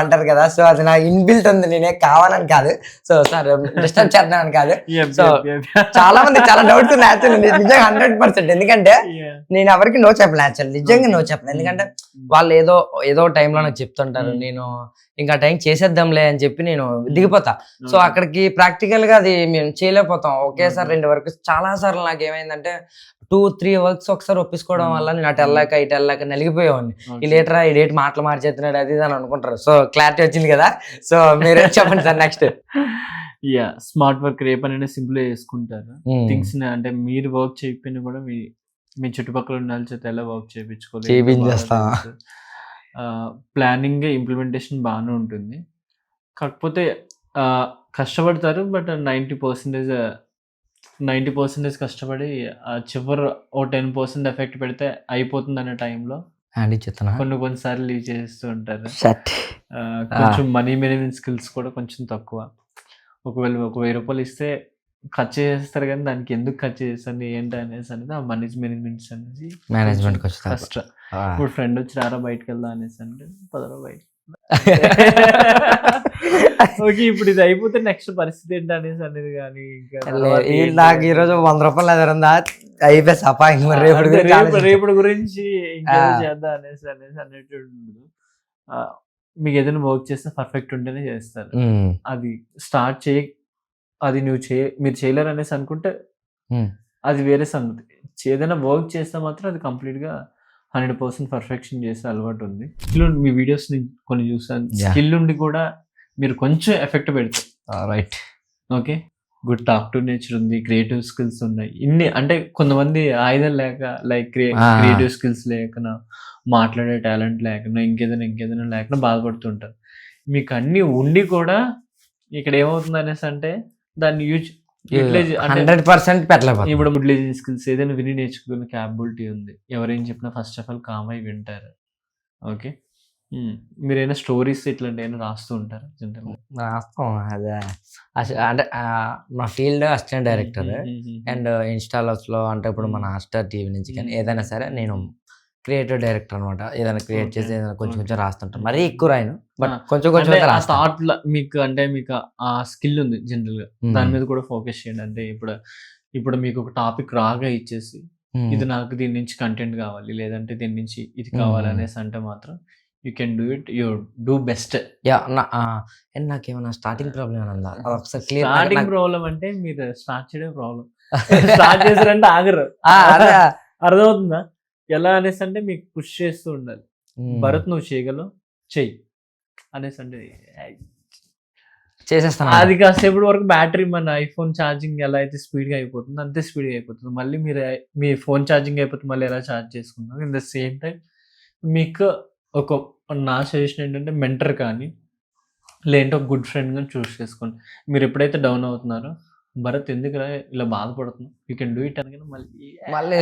అంటారు కదా. సో అది నా ఇన్బిల్ట్ ఉంది, నేనే కావాలని కాదు. సో సార్ డిస్టర్బ్ చేద్దామని కాదు. సో చాలా మంది చాలా డౌట్స్ ఉన్నాయి యాక్చువల్లీ, నిజంగా 100%. ఎందుకంటే నేను ఎవరికి నో చెప్పను యాక్చువల్లీ, నిజంగా నో చెప్పను. ఎందుకంటే వాళ్ళు ఏదో టైంలో నాకు చెప్తుంటారు, నేను ఇంకా టైం చేసేద్దాంలే అని చెప్పి నేను దిగిపోతా. సో అక్కడికి ప్రాక్టికల్ గా అది మేము చేయలేకపోతాం. ఒకేసారి 2 వర్క్స్. చాలా సార్లు నాకు ఏమైందంటే 2-3 వర్క్స్ ఒకసారి ఒప్పించుకోవడం వల్ల నేను అటు వెళ్ళాక నలిగిపోయేవాడిని. ఈ లేటరా ఈ డేట్ మాటలు మార్చేస్తున్నాడు అది అని అనుకుంటారు. సో క్లారిటీ వచ్చింది కదా. సో మీరు చెప్పండి సార్ నెక్స్ట్. స్మార్ట్ వర్క్ రేపు అనేది సింపుల్ చేసుకుంటారు థింగ్స్. అంటే మీరు వర్క్ చేయకపోయినా కూడా మీ చుట్టుపక్కల ఉన్న వాళ్ళ చేత ఎలా వర్క్ చేయించుకోవాలి. ప్లానింగ్ ఇంప్లిమెంటేషన్ బాగానే ఉంటుంది. కాకపోతే కష్టపడతారు. బట్ 90% కష్టపడి చివరి 10% ఎఫెక్ట్ పెడితే అయిపోతుంది అనే టైంలో కొన్నిసార్లు లీవ్ చేస్తూ ఉంటారు. కొంచెం మనీ మేనేజ్మెంట్ స్కిల్స్ కూడా కొంచెం తక్కువ. ఒకవేళ ఒక 1000 రూపాయలు ఇస్తే ఖర్చు చేస్తారు కానీ దానికి ఎందుకు ఖర్చు చేస్తాను ఏంటి అనేసి అనేది ఆ మనీ మేనేజ్మెంట్ కష్టం. ఇప్పుడు ఫ్రెండ్ వచ్చి రారా బయటకు వెళ్దా అనేసి అంటే 10 రూపాయలు బయట. ఓకే ఇప్పుడు ఇది అయిపోతే నెక్స్ట్ పరిస్థితి ఏంటి అనేసి అనేది. కానీ నాకు ఈరోజు 100 రూపాయలు ఎదురుందా అయిపోయి రేపటి గురించి చేద్దాం అనేసి అనేట్టు ఉండదు. మీకు ఏదైనా వర్క్ చేస్తే పర్ఫెక్ట్ ఉంటేనే చేస్తారు. అది స్టార్ట్ అది మీరు చేయలేరు అనేసి అనుకుంటే అది వేరే సంగతి. ఏదైనా వర్క్ చేస్తే మాత్రం అది కంప్లీట్ గా 100% పర్ఫెక్షన్ చేసే అలవాటు ఉంది. మీ వీడియోస్ కొన్ని చూసాను, స్కిల్ ఉండి కూడా మీరు కొంచెం ఎఫెక్ట్ పెడతారు. Right. Okay good talk to nature ఉంది, క్రియేటివ్ స్కిల్స్ ఉన్నాయి. ఇన్ని అంటే కొంతమంది ఆయుధం లేక లైక్ క్రియేటివ్ స్కిల్స్ లేకనా, మాట్లాడే టాలెంట్ లేకనా, ఇంకేదైనా లేకనా బాధపడుతుంటారు. మీకు అన్ని ఉండి కూడా ఇక్కడ ఏమవుతుంది అనేసి అంటే దాన్ని యూటిలైజ్ 100% పెట్టలేదు. ఇప్పుడు యూటిలైజింగ్ స్కిల్స్ ఏదైనా విని నేర్చుకునే క్యాపబిలిటీ ఉంది. ఎవరైనా చెప్పినా ఫస్ట్ ఆఫ్ ఆల్ కామ్ అయి వింటారు. ఓకే మీరైనా స్టోరీస్ ఇట్లాంటి ఏమైనా రాస్తూ ఉంటారు? రాస్తాం. అదే అంటే మా ఫీల్డ్ అసిస్టెంట్ డైరెక్టర్ అండ్ ఇన్స్టాలో అంటే ఇప్పుడు మన హాట్‌స్టార్ టీవీ నుంచి కానీ ఏదైనా సరే నేను క్రియేటివ్ డైరెక్టర్ అనమాట. ఏదైనా క్రియేట్ చేసి ఏదైనా కొంచెం రాస్తుంటాను. మరీ ఎక్కువ రాయను బట్ కొంచెం థాట్ మీకు అంటే మీకు ఆ స్కిల్ ఉంది జనరల్ గా, దాని మీద కూడా ఫోకస్ చేయండి. అంటే ఇప్పుడు ఇప్పుడు మీకు ఒక టాపిక్ రాగా ఇచ్చేసి ఉమ్, ఇది నాకు దీని నుంచి కంటెంట్ కావాలి, లేదంటే దీని నుంచి ఇది కావాలి అనేసి అంటే మాత్రం you can do it, you do best. Yeah, and నాకేమన్నా స్టార్టింగ్ ప్రాబ్లం ఏమైనా ఉందా? అది ఒకసారి క్లియర్ స్టార్టింగ్ ప్రాబ్లం అంటే మీరు స్టార్ట్ చేయడం ప్రాబ్లం. స్టార్ట్ చేశారంటే ఆగరు. అదే. అర్థమవుతుందా? ఎలా అనేసి అంటే మీకు పుష్ చేస్తూ ఉండాలి. భరత్ నువ్వు చేయగలవు, చెయ్యి అనేసి అంటే చేసేస్తాను. అది కాసేపటి వరకు బ్యాటరీ మన ఐఫోన్ ఛార్జింగ్ ఎలా అయితే స్పీడ్గా అయిపోతుంది అంతే స్పీడ్గా అయిపోతుంది. మళ్ళీ మీరు మీ ఫోన్ ఛార్జింగ్ అయిపోతే మళ్ళీ ఎలా ఛార్జ్ చేసుకుంటారు. ఇన్ ద సేమ్ టైం మీకు ఒక నా సజెషన్ ఏంటంటే మెంటర్ కానీ లేదంటే ఒక గుడ్ ఫ్రెండ్ కానీ చూస్ చేసుకోండి. మీరు ఎప్పుడైతే డౌన్ అవుతున్నారో భరత్ ఎందుకు ఇలా బాధపడుతున్నావు, యూ కెన్ డూ ఇట్ అనగానే మళ్ళీ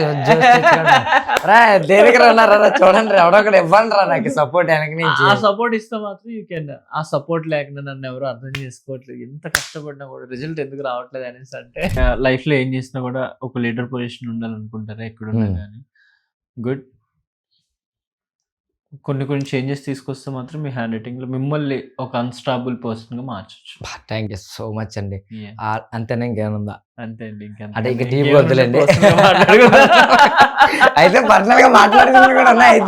దేనికి రారా చూడండి, ఎవడొకటి ఇవ్వండి రా నాకు సపోర్ట్ వెనక నుంచి. ఆ సపోర్ట్ ఇస్తే మాత్రం యూ కెన్. ఆ సపోర్ట్ లేకుండా నన్ను ఎవరు అర్థం చేసుకోవట్లేదు, ఎంత కష్టపడినా కూడా రిజల్ట్ ఎందుకు రావట్లేదు అనేసి అంటే లైఫ్ లో ఏం చేసినా కూడా ఒక లీడర్ పొజిషన్ ఉండాలనుకుంటారా ఎక్కడున్నా కానీ. గుడ్. కొన్ని చేంజెస్ తీసుకొస్తే మాత్రం మీ హ్యాండ్ రైటింగ్ లో మిమ్మల్ని ఒక అన్స్టాబుల్ పర్సన్ గా మార్చొచ్చు. థ్యాంక్ యూ సో మచ్ అండి. అంతేనా ఇంకేముందా? అంతే అండి. అంటే ఇంకా డీప్ వద్దులేండి. అయితే పర్సనల్ గా మాట్లాడుకున్నది కూడా ఉన్నాయి.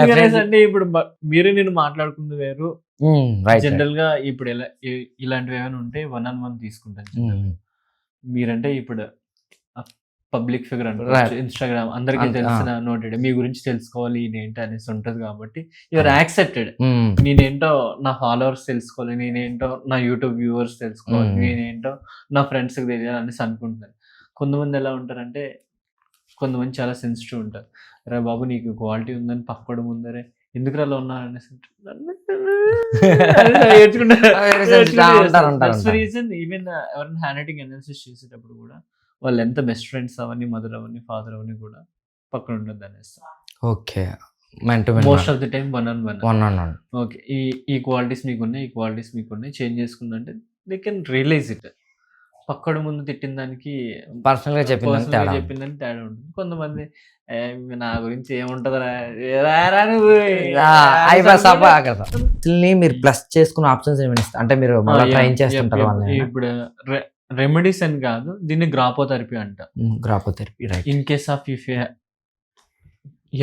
అయితే అంటే ఇప్పుడు మీరు నేను మాట్లాడుకుంది వేరు. జనరల్ గా ఇప్పుడు ఇలాంటివి ఏమైనా ఉంటే 1-on-1 తీసుకుంటాను. మీరంటే ఇప్పుడు పబ్లిక్ ఫిగర్ అంటే ఇన్స్టాగ్రామ్ అందరికీ తెలిసిన నోటెడ్, మీ గురించి తెలుసుకోవాలి ఏంటి అనేసి ఉంటది కాబట్టి యూఆర్ యాక్సెప్టెడ్. నేనేంటో నా ఫాలోవర్స్ తెలుసుకోవాలి, నేనేంటో నా యూట్యూబ్ వ్యూవర్స్ తెలుసుకోవాలి, నేనేంటో నా ఫ్రెండ్స్ కి తెలియాలి అనేసి అనుకుంటున్నాను. కొంతమంది ఎలా ఉంటారంటే కొంతమంది చాలా సెన్సిటివ్ ఉంటారు. రే బాబు నీకు క్వాలిటీ ఉందని పక్కడు ముందరే ఎందుకు అలా ఉన్నారు అనేసి రీజన్. ఈవెన్ ఎవరైనా హ్యాండ్ రైటింగ్ అనాలిసిస్ చేసేటప్పుడు కూడా వాళ్ళు ఎంత బెస్ట్ ఫ్రెండ్స్ అవన్నీ, మదర్ అవన్నీ, ఫాదర్ అవన్నీ కూడా పక్కన ఉండదు అనేసి. Okay, most of the time 1-on-1. Okay, ఈ క్వాలిటీస్ మీకున్నాయి, ఈ క్వాలిటీస్ మీకున్నాయి, చేంజ్ చేసుకుందంటే దే కెన్ రియలైజ్ ఇట్. పక్కడు ముందు తిట్టిన దానికి పర్సనల్ గా చెప్పిందని తేడా ఉంటుంది. కొంతమంది నా గురించి ఏముంటదిరా మీరు ప్లస్ చేసుకున్న ఆప్షన్స్ ఏమైనా అంటే మీరు ట్రైన్ చేస్తుంటారు. ఇప్పుడు రెమెడీస్ అని కాదు, దీన్ని గ్రాపోథెరపీ అంట. Graphotherapy, right. In case of if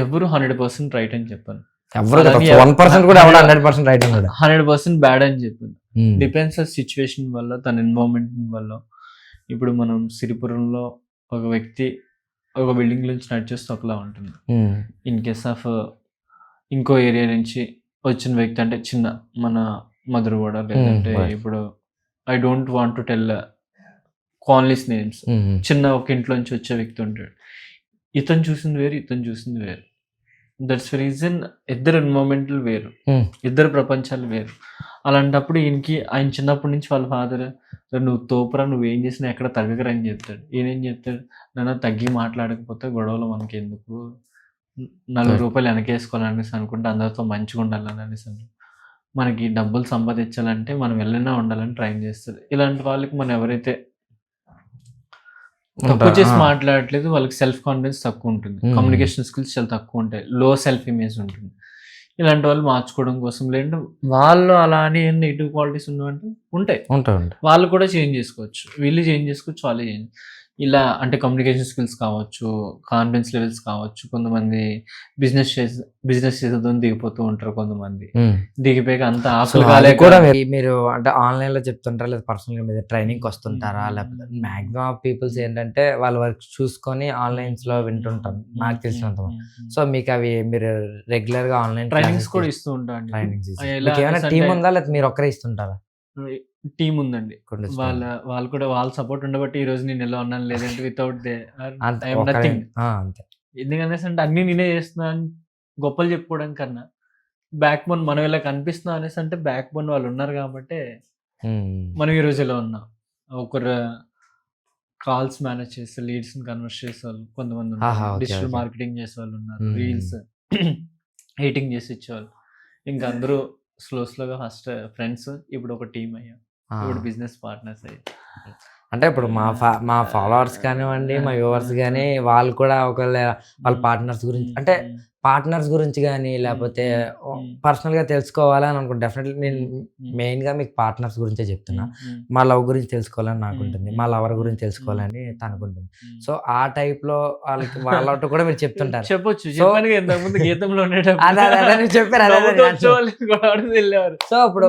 ఎవరు 100% రైట్ అని చెప్పాను, 1% కూడా 100% రైట్ అని 100% బ్యాడ్ అని చెప్పాను. డిపెండ్స్ ఆన్ సిచ్యువేషన్ వల్ల, తన ఎన్వైరన్మెంట్ వల్ల. ఇప్పుడు మనం సిరిపురంలో ఒక వ్యక్తి ఒక బిల్డింగ్ నుంచి నడిచేస్తే ఒకలా ఉంటుంది. ఇన్ కేస్ ఆఫ్ ఇంకో ఏరియా నుంచి వచ్చిన వ్యక్తి అంటే చిన్న మన మధురవాడ, లేదంటే ఇప్పుడు I don't want to tell colonies names, చిన్న ఒక ఇంట్లో నుంచి వచ్చే వ్యక్తి ఉంటాడు. ఇతను చూసింది వేరు, ఇతను చూసింది వేరు. దట్స్ రీజన్ ఇద్దరు ఎన్వైరన్మెంట్లు వేరు, ఇద్దరు ప్రపంచాలు వేరు. అలాంటప్పుడు ఈయనకి ఆయన చిన్నప్పటి నుంచి వాళ్ళ ఫాదర్ నువ్వు తోపురా, నువ్వేం చేసినా ఎక్కడ తగ్గకరా అని చెప్తాడు. ఈయనేం చెప్తాడు, నన్ను తగ్గి మాట్లాడకపోతే గొడవలు మనకి ఎందుకు, 40 రూపాయలు వెనకేసుకోవాలనేసి అనుకుంటే అందరితో మంచిగా ఉండాలని అనేసి. మనకి డబ్బులు సంపాదించాలంటే మనం వెళ్ళినా ఉండాలని ట్రై చేస్తారు. ఇలాంటి వాళ్ళకి మనం ఎవరైతే తక్కువ చేసి మాట్లాడట్లేదు, వాళ్ళకి సెల్ఫ్ కాన్ఫిడెన్స్ తక్కువ ఉంటుంది, కమ్యూనికేషన్ స్కిల్స్ చాలా తక్కువ ఉంటాయి, లో సెల్ఫ్ ఇమేజ్ ఉంటుంది. ఇలాంటి వాళ్ళు మార్చుకోవడం కోసం, లేదంటే వాళ్ళు అలా అని నెగిటివ్ క్వాలిటీస్ ఉన్నవంటే ఉంటాయి, వాళ్ళు కూడా చేంజ్ చేసుకోవచ్చు. వీళ్ళు చేంజ్ చేసుకోవచ్చు, వాళ్ళు చేంజ్. ఇలా అంటే కమ్యూనికేషన్ స్కిల్స్ కావచ్చు, కాన్ఫిడెన్స్ లెవెల్స్ కావచ్చు. కొంతమంది బిజినెస్ చేసేదని దిగిపోతూ ఉంటారు, కొంతమంది దిగిపోయాక అంత ఆకలి కూడా. మీరు అంటే ఆన్లైన్ లో చెప్తుంటారా లేదా పర్సనల్ గా మీద ట్రైనింగ్ వస్తుంటారా? లేకపోతే మాక్సిమం ఆఫ్ పీపుల్స్ ఏంటంటే వాళ్ళ వర్క్ చూసుకొని ఆన్లైన్స్ లో వింటుంటారు నాకు తెలిసినంత. సో మీకు అవి మీరు రెగ్యులర్ గా ఆన్లైన్ ట్రైనింగ్స్ కూడా ఇస్తూ ఉంటారు. ఏమైనా టీమ్ ఉందా లేదా మీరు ఒక్కరే ఇస్తుంటారా? టీమ్ ఉందండి, వాళ్ళు కూడా వాళ్ళ సపోర్ట్ ఉండబట్టి ఈ రోజు నేను ఎలా ఉన్నాను, లేదంటే వితౌట్ నథింగ్. ఎందుకంటే అంటే అన్ని నేనే చేస్తున్నా అని గొప్పలు చెప్పుకోవడం కన్నా బ్యాక్ బోన్ మనం ఇలా కనిపిస్తున్నాం అనేసి అంటే బ్యాక్ బోన్ వాళ్ళు ఉన్నారు కాబట్టి మనం ఈ రోజు ఎలా ఉన్నాం. ఒకరు కాల్స్ మేనేజ్ చేస్తే, లీడ్స్ కన్వర్ట్ చేసే వాళ్ళు కొంతమంది ఉన్నారు, డిజిటల్ మార్కెటింగ్ చేసే వాళ్ళు ఉన్నారు, రీల్స్ ఎడిటింగ్ చేసి ఇచ్చేవాళ్ళు. ఇంకా అందరూ స్లోగా ఫస్ట్ ఫ్రెండ్స్, ఇప్పుడు ఒక టీమ్ అయ్యాం, ఇప్పుడు బిజినెస్ పార్ట్నర్స్ అయ్యాం. అంటే ఇప్పుడు మా ఫాలోవర్స్ కానివ్వండి, మా వ్యూవర్స్ కానీ వాళ్ళు కూడా ఒకవేళ వాళ్ళ పార్ట్నర్స్ గురించి అంటే పార్ట్నర్స్ గురించి కానీ లేకపోతే పర్సనల్ గా తెలుసుకోవాలని అనుకుంటా. డెఫినెట్లీ నేను మెయిన్ గా మీకు పార్ట్నర్స్ గురించే చెప్తున్నా. మా లవ్ గురించి తెలుసుకోవాలని నాకు ఉంటుంది, మా లవర్ గురించి తెలుసుకోవాలని తనకుంటుంది. సో ఆ టైప్ లో వాళ్ళ కూడా మీరు చెప్తుంటారు. చెప్పొచ్చు. చెప్పాను ఇంతకు ముందు గీతంలో చెప్పారు. సో ఇప్పుడు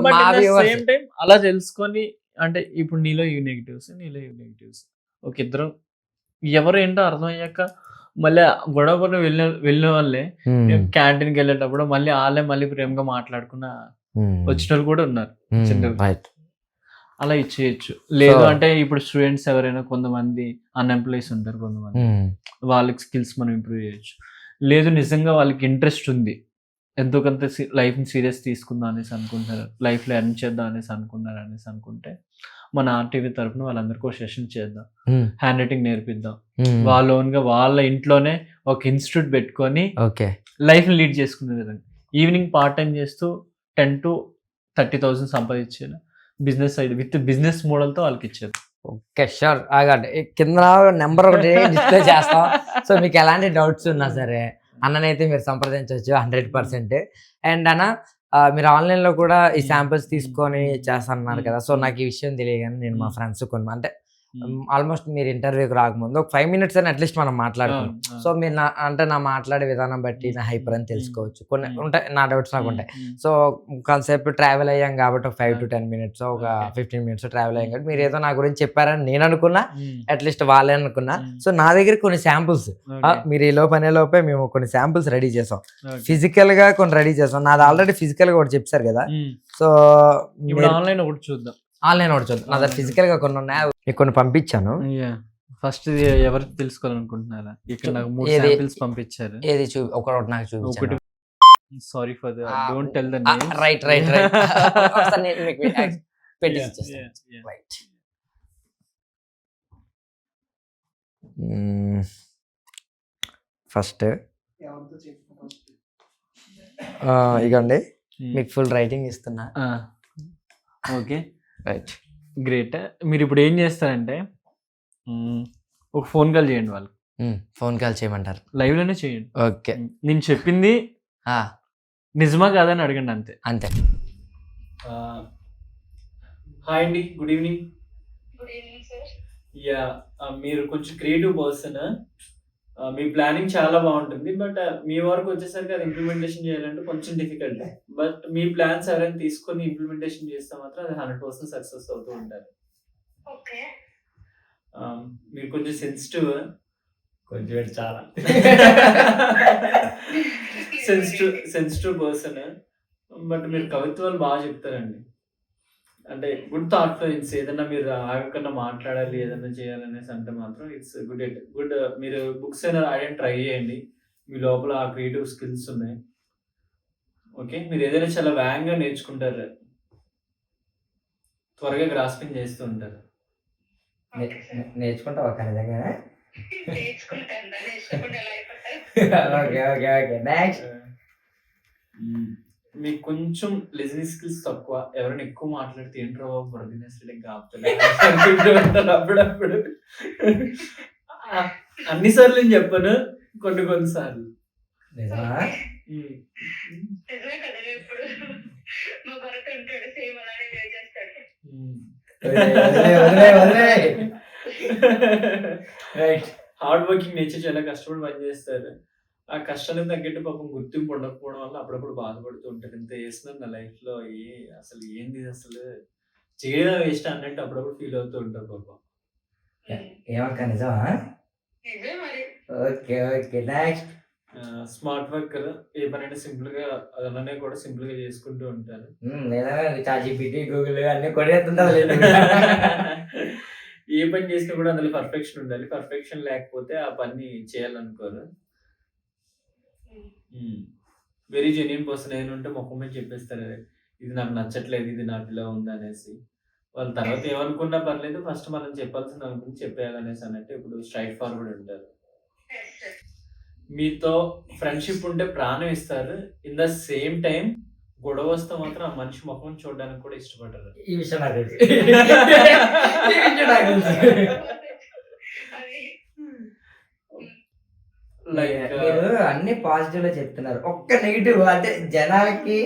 సేమ్ టైం అలా తెలుసుకొని, అంటే ఇప్పుడు నీలో ఈ నెగిటివ్స్, నీలో ఈ నెగిటివ్స్, ఒక ఇద్దరు ఎవరు ఏంటో అర్థమయ్యాక మళ్ళీ గొడవ వెళ్ళిన వాళ్ళే క్యాంటీన్కి వెళ్ళేటప్పుడు మళ్ళీ వాళ్ళే మళ్ళీ ప్రేమగా మాట్లాడుకున్న వచ్చిన వాళ్ళు కూడా ఉన్నారు. అలా ఇచ్చేయచ్చు. లేదు అంటే ఇప్పుడు స్టూడెంట్స్ ఎవరైనా కొంతమంది అన్ఎంప్లాయీస్ ఉంటారు, కొంతమంది వాళ్ళకి స్కిల్స్ మనం ఇంప్రూవ్ చేయొచ్చు. లేదు నిజంగా వాళ్ళకి ఇంట్రెస్ట్ ఉంది, ఎంతో కొంత లైఫ్ని సీరియస్ తీసుకుందాం అనేసి అనుకుంటారు, లైఫ్లో ఎర్న్ చేద్దాం అనేసి అనుకుంటే మన ఆర్టీవీ తరఫున వాళ్ళందరికీ ఒక సెషన్ చేద్దాం, హ్యాండ్ రైటింగ్ నేర్పిద్దాం. వాళ్ళ ఓన్గా వాళ్ళ ఇంట్లోనే ఒక ఇన్స్టిట్యూట్ పెట్టుకొని లైఫ్ని లీడ్ చేసుకునే విధంగా ఈవినింగ్ పార్ట్ టైం చేస్తూ 10,000 to 30,000 సంపాదించేలా బిజినెస్ సైడ్ విత్ బిజినెస్ మోడల్తో వాళ్ళకి ఇచ్చేది. Okay sure. కింద నెంబర్ ఒకటి డిస్ప్లే చేస్తాం. సో మీకు ఎలాంటి డౌట్స్ ఉన్నా సరే అన్ననైతే మీరు సంప్రదించవచ్చు 100%. అండ్ అన్న మీరు ఆన్లైన్లో కూడా ఈ శాంపిల్స్ తీసుకొని చేస్తున్నారు కదా. సో నాకు ఈ విషయం తెలియగానే నేను మా ఫ్రెండ్స్ కొన్ని అంటే ఆల్మోస్ట్ మీరు ఇంటర్వ్యూకి రాకముందు ఒక 5 minutes అని అట్లీస్ట్ మనం మాట్లాడుకున్నాం. సో మీరు నా మాట్లాడే విధానం బట్టి నా హైపర్ అని తెలుసుకోవచ్చు. కొన్ని ఉంటాయి నా డౌట్స్ నాకు ఉంటాయి. సో కాన్సెప్ట్ ట్రావెల్ అయ్యాం కాబట్టి ఒక 5 to 10 minutes ఒక 15 minutes ట్రావెల్ అయ్యాం కాబట్టి మీరు ఏదో నా గురించి చెప్పారని నేను అనుకున్నా, అట్లీస్ట్ వాళ్ళే అనుకున్నా. సో నా దగ్గర కొన్ని శాంపుల్స్ మీరు ఈ లోపే మేము కొన్ని శాంపుల్స్ రెడీ చేసాం, ఫిజికల్ గా కొన్ని రెడీ చేసాం. నాది ఆల్రెడీ ఫిజికల్ గా ఒకటి చెప్పారు కదా. సో ఆన్లైన్ ఒకటి చూద్దాం. ఆన్లైన్ ఒకటి చూద్దాం. నా దగ్గర ఫిజికల్ గా కొన్ని ఉన్నాయి, మీకు కొన్ని పంపించాను. ఫస్ట్ ఎవరు తెలుసుకోవాలనుకుంటున్నారా? ఇక్కడ నాకు 3 శాంపిల్స్ పంపించారు. ఏది ఒకటి నాకు చూపించండి. Sorry for the don't tell the names. Right ఒకసారి నేను మీకు పెట్టి ఇచ్చేస్తాను. రైట్ ఫస్ట్ ఇగండి మీకు ఫుల్ రైటింగ్ ఇస్తున్నా. Okay right great. మీరు ఇప్పుడు ఏం చేస్తారంటే ఒక ఫోన్ కాల్ చేయండి వాళ్ళకి. ఫోన్ కాల్ చేయమంటారు? లైవ్ లోనే చేయండి. ఓకే. నేను చెప్పింది నిజమా కాదని అడగండి, అంతే అంతే. హాయ్ అండి, గుడ్ ఈవినింగ్. యా, మీరు కొంచెం క్రియేటివ్ పర్సన్, మీ ప్లానింగ్ చాలా బాగుంటుంది, బట్ మీ వరకు వచ్చేసరికి అది ఇంప్లిమెంటేషన్ చేయాలంటే కొంచెం డిఫికల్ట్. బట్ మీ ప్లాన్స్ ఎవరైనా తీసుకొని ఇంప్లిమెంటేషన్ చేస్తే మాత్రం అది 100% సక్సెస్ అవుతూ ఉంటారు. మీరు కొంచెం కొంచెం చాలా సెన్సిటివ్ పర్సన్, బట్ మీరు కవిత్వాలు బాగా చెప్తారండి. అంటే గుడ్ థాట్ ఫ్లోయిన్స్, ఏదన్నా మీరు ఆగకుండా మాట్లాడాలి ఏదన్నా చేయాలనేసి అంటే మాత్రం ఇట్స్ గుడ్. మీరు బుక్స్ అయినా రాయడానికి ట్రై చేయండి, మీ లోపల ఆ క్రియేటివ్ స్కిల్స్ ఉన్నాయి. ఓకే, మీరు ఏదైనా చాలా వేగంగా నేర్చుకుంటారు, త్వరగా గ్రాస్పింగ్ చేస్తూ ఉంటారు. నేర్చుకుంటావా నిజంగా? మీకు కొంచెం లిజనింగ్ స్కిల్స్ తక్కువ, ఎవరైనా ఎక్కువ మాట్లాడితే ఏంట్రో అప్పుడప్పుడు. అన్నిసార్లు నేను చెప్పను, కొన్నిసార్లు. హార్డ్ వర్కింగ్ నేచర్, చాలా కష్టపడి పని చేస్తారు. ఆ కష్టానికి తగ్గట్టు పాపం గుర్తింపు ఉండకపోవడం వల్ల అప్పుడప్పుడు బాధపడుతూ ఉంటారు. ఇంత చేస్తున్నారు నా లైఫ్ లో, అసలు ఏంది అసలు చేయడం వేస్ట్ అన్నట్టు అప్పుడప్పుడు ఫీల్ అవుతూ ఉంటారు పాపం. ఏమక్క నిజమా? Okay okay. Next smart worker, ఏ పనైనా సింపుల్ గా అలానే కూడా సింపుల్ గా చేసుకుంటూ ఉంటారు. చాట్‌జిపిటి, గూగుల్ అన్ని కొనేస్తుంటారు. ఏ పని చేసినా కూడా అందులో పర్ఫెక్షన్ ఉండాలి, పర్ఫెక్షన్ లేకపోతే ఆ పని చేయాలనుకోరు. Very genuine person. ఏమంటే ముఖం మీద చెప్పేస్తారు, ఇది నాకు నచ్చట్లేదు, ఇది నాకు ఇలా ఉంది అనేసి. వాళ్ళ తర్వాత ఏమనుకున్నా పర్లేదు, ఫస్ట్ మనం చెప్పాల్సింది అనుకుని చెప్పేయాలనేసి అన్నట్టు ఇప్పుడు స్ట్రైట్ ఫార్వర్డ్ ఉంటారు. మీతో ఫ్రెండ్షిప్ ఉంటే ప్రాణం ఇస్తారు, ఇన్ ద సేమ్ టైం గొడవ వస్తే మాత్రం ఆ మనిషి ముఖం చూడడానికి కూడా ఇష్టపడరు. ఈ విషయం నాకు తెలుసు. లైక్ మీరు అన్ని పాజిటివ్ లో చెప్తున్నారు, ఒక్క నెగిటివ్ అంటే జనాలకి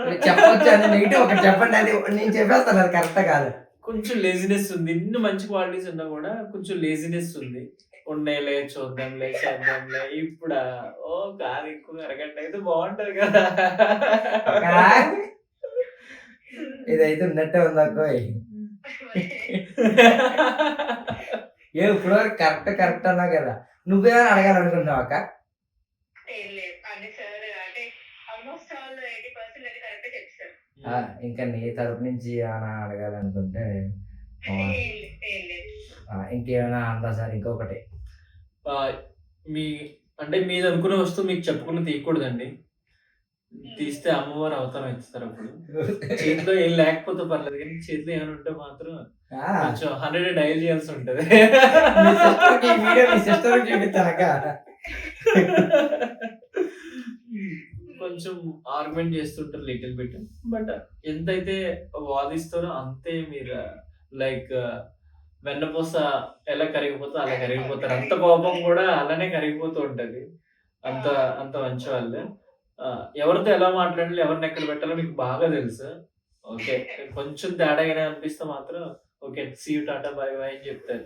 మీరు చెప్పొచ్చు అనే నెగిటివ్ ఒకటి చెప్పండి, అది నేను చెప్పేస్తాను, అది కరెక్ట్ కాదు. కొంచెం లేజినెస్ ఉంది. ఇన్ని మంచి క్వాలిటీస్ ఉన్నా కూడా కొంచెం లేజినెస్ ఉంది. ఉండేలే చూద్దాంలే చేద్దాంలే ఇప్పుడా ఓ కాదు ఎక్కువ అరగంట అయితే బాగుంటది కదా. ఇదైతే ఉన్నట్టే ఉందనుకో. ఇప్పుడు కరెక్ట్ కరెక్ట్ అన్నావు కదా, నువ్వేమైనా అడగాలనుకుంటున్నావు అక్క? ఇంకా నీ తరపు నుంచి ఏమైనా అడగాలనుకుంటే ఇంకేమైనా అందా సార్? ఇంకొకటి మీ అంటే మీరు అనుకునే వస్తువు మీకు చెప్పకుండా తీయకూడదండి. తీస్తే అమ్మవారు అవతారం ఇస్తారు. అప్పుడు చేతిలో ఏం లేకపోతే పర్లేదు, కానీ చేతిలో ఏమైనా ఉంటే మాత్రం కొంచెం 100 డైల్ చేయాల్సి ఉంటది. కొంచెం ఆర్గ్యుమెంట్ చేస్తుంటారు లిటిల్ బిట్, బట్ ఎంతైతే వాదిస్తారో అంతే మీరు లైక్ వెన్నపూస ఎలా కరిగిపోతుందో అలా కరిగిపోతారు. అంత కోపం కూడా అలానే కరిగిపోతూ ఉంటది. అంత అంత మంచి వాళ్ళు. ఎవరితో ఎలా మాట్లాడాలి, ఎవరిని ఎక్కడ పెట్టాలో మీకు బాగా తెలుసు. ఓకే, కొంచెం తేడాగానే అనిపిస్తే మాత్రం okay see you tata bye bye అని చెప్తారు.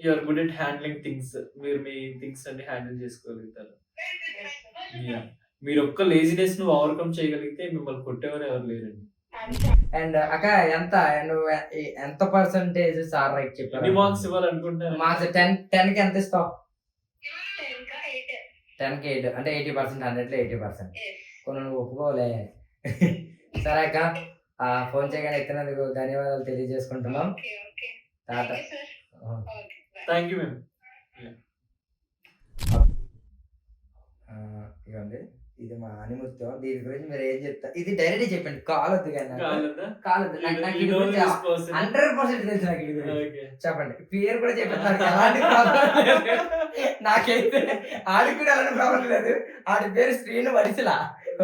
You're good at handling things. మీరు మీ థింగ్స్ అన్ని హ్యాండిల్ చేసుకోగలుగుతారు. మీరు ఒక్క లేజినెస్ ను ఓవర్కమ్ చేయగలిగితే మిమ్మల్ని కొట్టేవారు ఎవరు లేరండి. అండ్ అక్క ఎంత పర్సెంటేజ్ సార్ రైట్ చెప్పారు? మార్క్స్ ఇవ్వాలనుకుంటారు. మార్క్స్ 10 కి ఎంత ఇస్తావు? 10 కి 8 అంటే 80%. 100లో 80%. కొన్ని నువ్వు ఒప్పుకోలే. సరే అక్క, ఫోన్ చేయగానే ఎత్తినందుకు ధన్యవాదాలు తెలియజేసుకుంటున్నాం. టాటా. Thank you ma'am. ఇవ్వండి, ఇది మా ఆనిముత్యం. దీని గురించి మీరు ఏం చెప్తారు? ఇది డైరెక్ట్ చెప్పండి, కాల్ వద్దు కానీ. కాల్ వద్దు, నాకు ఇది గురించి 100% తెలుసు. నాకు ఇది గురించి చెప్పండి. పేరు కూడా చెప్పండి, నాకు ఎలాంటి ప్రాబ్లం లేదు. నాకైతే ఆడికి కూడా ఎలాంటి ప్రాబ్లం లేదు. ఆడి పేరు శ్రీను వడిసిలా.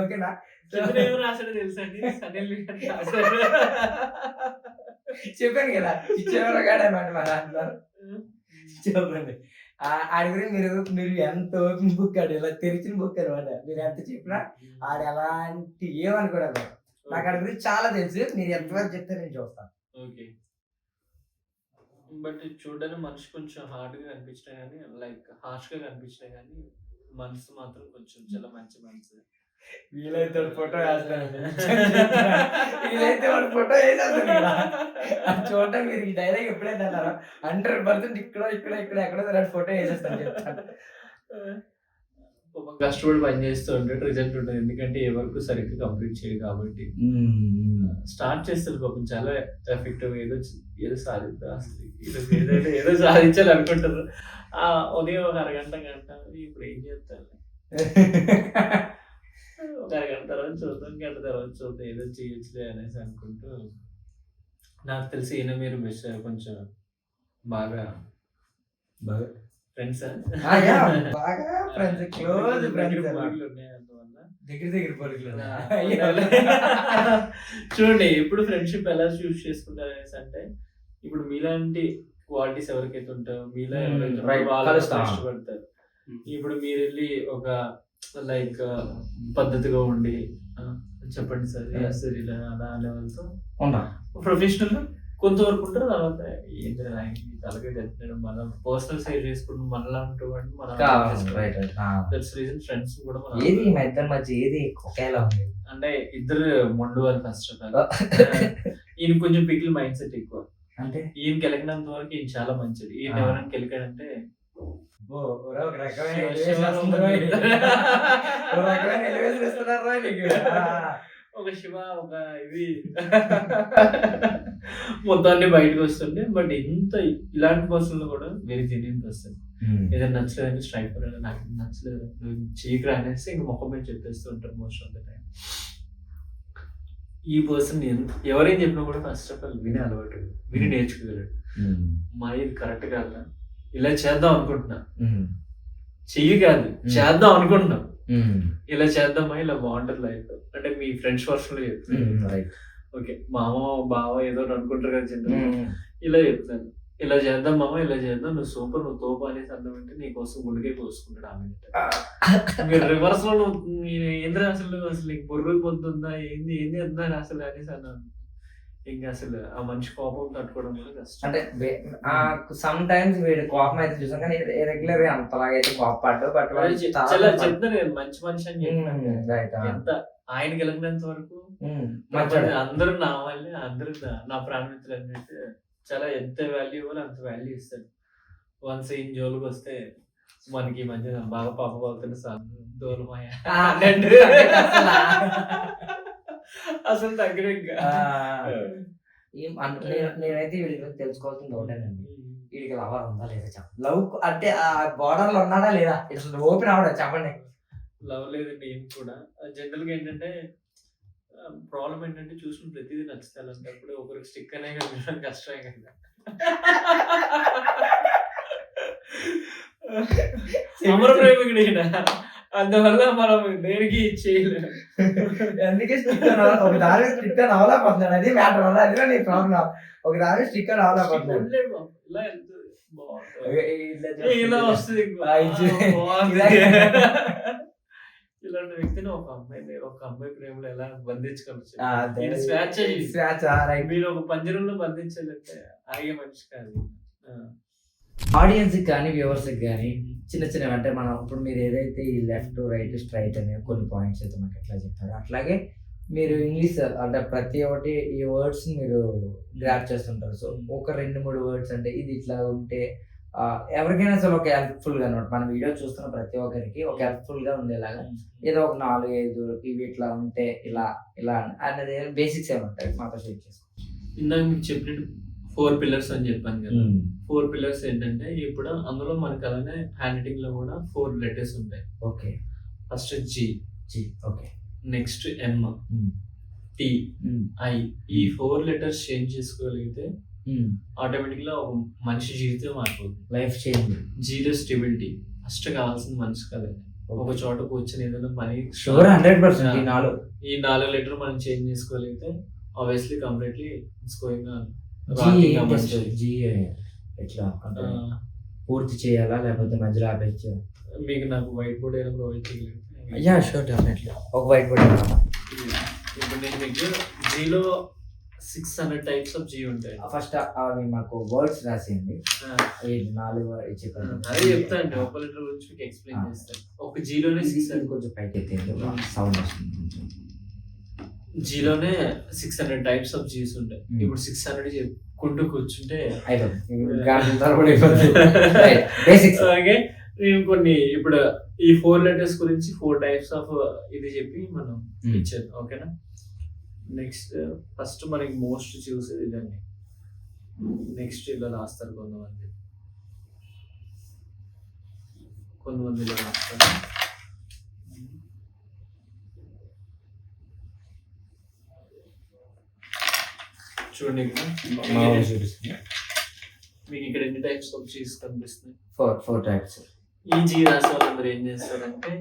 ఓకేనా? చెప్పాను కదా, ఇచ్చేవారు కాడనమాట మా దాంట్లో. చెప్పండి, ఆడి గురించి మీరు ఎంత ఓపెన్ బుక్, ఆడు ఇలా తెరిచిన బుక్ అనమాట. మీరు ఎంత చెప్పినా ఆడు ఎలాంటి ఏమనుకోవడం. నాకు ఆడి గురించి చాలా తెలుసు. మీరు ఎంతవరకు చెప్తే నేను చూస్తాను. ఓకే, బట్ చూడడానికి మనిషి కొంచెం హార్డ్ గా కనిపించినా కానీ, లైక్ హార్ష్ గా కనిపించినా కానీ, మనసు మాత్రం కొంచెం చాలా మంచి మనసు. వీలైతే ఫోటో వేస్తాను. వీలైతే వాడు ఫోటో వేసేస్తాను. చూడటం మీరు ఈ డైలాగ్ ఎప్పుడైతే అన్నారో 100% ఇక్కడ ఎక్కడో ఫోటో వేసేస్తాను చెప్తాను. కష్టపడి పని చేస్తూ ఉంటాడు, రిజల్ట్ ఉంటుంది. ఎందుకంటే ఏ వరకు సరిగ్గా కంప్లీట్ చేయదు కాబట్టి. స్టార్ట్ చేస్తారు పాపం చాలా ఎఫెక్టివ్. ఏదో సాధిద్దాం, అసలు ఏదో సాధించాలి అనుకుంటారు. ఉదయం ఒక అరగంట గంట ఇప్పుడు ఏం చేస్తారు, ఒక అరగంట తర్వాత చూద్దాం, గంట తర్వాత చూద్దాం, ఏదో చేయొచ్చులే అనేసి అనుకుంటూ. నాకు తెలిసి ఈయన మీరు బెస్ట్ కొంచెం బాగా ఫ్రెండ్స్ చూడండి ఎప్పుడు ఫ్రెండ్షిప్ ఎలా చూస్ చేసుకుంటారు అనేసి అంటే, ఇప్పుడు మీలాంటి క్వాలిటీస్ ఎవరికైతే ఉంటాయో, మీలో ఎవరైతే వాళ్ళు ఇష్టపడతారు. ఇప్పుడు మీరు వెళ్ళి ఒక లైక్ పద్ధతిగా ఉండి చెప్పండి సార్ ఇలా అలా లెవెల్తో ప్రొఫెషనల్ కొంతవరకు ఉంటారు. తర్వాత ఏంటి తలకే తెలిసినాడు, మనం పర్సనల్ సైడ్ చేసుకుంటూ మనలా ఉంటూ దట్స్ రీజన్ ఫ్రెండ్స్ కూడా అంటే ఇద్దరు మొండు వాళ్ళు. ఫస్ట్ ఆఫ్ ఆల్ ఈయన కొంచెం పికిల్ మైండ్ సెట్ ఎక్కువ. అంటే ఈయనకి వెళ్ళినంత వరకు ఈయన చాలా మంచిది. ఈయన ఎవరైనా కెలికాడంటే ఒక శివ ఒక ఇది మొత్తాన్ని బయటకు వస్తుండే. బట్ ఇంత ఇలాంటి పర్సన్ కూడా వెరీ జెన్యూన్ పర్సన్. ఏదైనా నచ్చలేదని స్ట్రైక్ పడాలి, నాకు నచ్చలేదు చీకరా అనేసి ఇంక మొక్క మీద చెప్పేస్తూ ఉంటారు మోస్ట్ ఆఫ్ ద టైం. ఈ పర్సన్ ఎవరేం చెప్పినా కూడా ఫస్ట్ ఆఫ్ ఆల్ వినే అలవాటు, విని నేర్చుకోగలడు. మా ఇది కరెక్ట్ కాదా, ఇలా చేద్దాం అనుకుంటున్నా, చెయ్యి కాదు చేద్దాం అనుకుంటున్నాం, ఇలా చేద్దామా, ఇలా బాగుంటుంది లైఫ్ అంటే మీ ఫ్రెండ్స్ వర్షన్ లో చెప్తాను. ఓకే మామ బావ ఏదో అనుకుంటారు కదా చిన్న, ఇలా చెప్తాను. ఇలా చేద్దాం మామ, ఇలా చేద్దాం, నువ్వు సూపర్, నువ్వు తోపు అనేసి అర్థం అంటే నీకోసం గుండెకే కోసుకుంటాడు ఆమె. మీరు రివర్స్ లో నువ్వు ఏంద్ర అసలు నీకు బుర్ర పొద్దుందా, ఏంది ఏం చేద్దాం అసలు అనేసి అన్నాను. ఇంకా అసలు ఆ మనిషి కోపం తట్టుకోవడం వల్ల కష్టం. అంటే సమ్ టైమ్స్ వీడు కోపం అయితే చూసాం కానీ రెగ్యులర్ గా అంతలాగైతే కోపడ్డు. బట్ చెప్తా నేను మంచి మనిషి అని చెప్పిన. ఎంత ఆయన గెలిగినంత వరకు అందరూ నా వల్లే, అందరూ నా ప్రాణమిత్రులు అన్నట్టు చాలా ఎంత వాల్యూ ఇవ్వాలి అంత వాల్యూ ఇస్తాడు. వన్స్ ఈయన జోలికి వస్తే మనకి ఈ మధ్య బాగా పాప బాగుతుంది సార్ దోలమాయ అసలు తగ్గర ఇంకా. నేనైతే వీడికి తెలుసుకోవాల్సింది ఒకటేనండి, వీడికి లవర్ ఉందా లేదా చెప్పండి. లవ్ అంటే ఆ బోర్డర్ లో ఉన్నాడా లేదా ఇట్లా ఓపెన్ అవడా చెప్పండి. లవ్ లేదండి ఏం కూడా. జనరల్ గా ఏంటంటే ప్రాబ్లం ఏంటంటే చూసిన ప్రతిదీ నచ్చుతాలంటే అప్పుడు ఒకరికి స్టిక్ అనే కదా కష్టమే కదా. అమర ప్రేమికుడు అందువల్ల మనం దేనికి చేయలేము. అందుకే స్టిక్కర్ ఒక దారి స్టిక్కర్ అవలేకపోతున్నాడు. అది మ్యాటర్ వల్ల అది నీ ప్రాబ్లం. ఒక దారి స్టిక్కర్ అవలేకపోతున్నాడు. ఇలా వస్తుంది ఇలాంటి వ్యక్తిని ఒక అమ్మాయి ప్రేమలో ఎలా బంధించుకోవచ్చు. మీరు ఒక పంజరంలో బంధించాలంటే ఆగే మనిషి కాదు. ఆడియన్స్ కానీ వ్యూవర్స్ కానీ చిన్న చిన్నవి అంటే మనం ఇప్పుడు మీరు ఏదైతే ఈ లెఫ్ట్ రైట్ స్ట్రైట్ అనే కొన్ని పాయింట్స్ అయితే మాకు ఎట్లా చెప్తారో అట్లాగే మీరు ఇంగ్లీష్ అంటే ప్రతి ఒక్కటి ఈ వర్డ్స్ మీరు గ్రాప్ చేస్తుంటారు. సో ఒక 2-3 వర్డ్స్ అంటే ఇది ఇట్లా ఉంటే ఎవరికైనా అసలు ఒక హెల్ప్ఫుల్ గా అనమాట. మన వీడియో చూస్తున్న ప్రతి ఒక్కరికి ఒక హెల్ప్ఫుల్ గా ఉండేలాగా ఏదో ఒక 4-5 ఇవి ఇట్లా ఉంటే ఇలా ఇలా అనేది బేసిక్స్ ఏమంటారు మాతో షేర్ చేసుకోండి. ఇందాక మీకు చెప్పినట్టు 4 పిల్లర్స్ అని చెప్పాను కదా. 4 పిల్లర్స్ ఏంటంటే ఇప్పుడు అందులో మనకి అలానే హ్యాండ్ రైటింగ్ లో కూడా 4 లెటర్స్ ఉంటాయి. Okay, first G, okay, next M, T, I. ఈ 4 లెటర్స్ చేంజ్ చేసుకోగలిగితే ఆటోమేటిక్ గా ఒక మనిషి జీవితం మారిపోతుంది, life change. Zero stability first కావాల్సిన మనిషి కదండి. ఒక చోట కూర్చొని ఏదైనా పని 100% ఈ 4 లెటర్ మనం చేంజ్ చేసుకోగలిగితే obviously completely it's going on. పూర్తి చేయాలా లేకపోతే మధ్యలో ఆపేయచ్చు? మీకు నాకు వైట్ బోర్డ్ ఏమైనా ప్రొవైడ్ చేయగలిగితే. ఒక వైట్ బోర్డ్. ఇప్పుడు నేను మీకు జీలో 600 టైప్స్ ఆఫ్ జీ ఉంటాయి. ఫస్ట్ అవి మాకు వర్డ్స్ రాసేయండి. 4 చెప్పండి. అదే చెప్తాను, ఒక లెటర్ గురించి మీకు ఎక్స్ప్లెయిన్ చేస్తాను. ఒక జీలోనే 600 కొంచెం పైకి ఎత్తేయండి, సౌండ్ వస్తుంది. జీలోనే 600 టైప్స్ ఆఫ్ జీస్ ఉంటాయి. ఇప్పుడు 600 చెప్పుకుంటూ కూర్చుంటే అలాగే నేను కొన్ని ఇప్పుడు ఈ 4 లెటర్స్ గురించి 4 టైప్స్ ఆఫ్ ఇది చెప్పి మనం ఇచ్చేది. ఓకేనా? నెక్స్ట్ ఫస్ట్ మనకి మోస్ట్ చూసేది ఇదండి. నెక్స్ట్ ఇలా రాస్తారు కొంతమంది ఇలా రాస్తారు. చూడండి మీకు ఇక్కడ ఎన్ని టైప్స్ ఆఫ్ చీజ్ కనిపిస్తుంది? 4 టైప్స్. ఈ జీ రాసే వాళ్ళందరూ ఏం చేస్తారంటే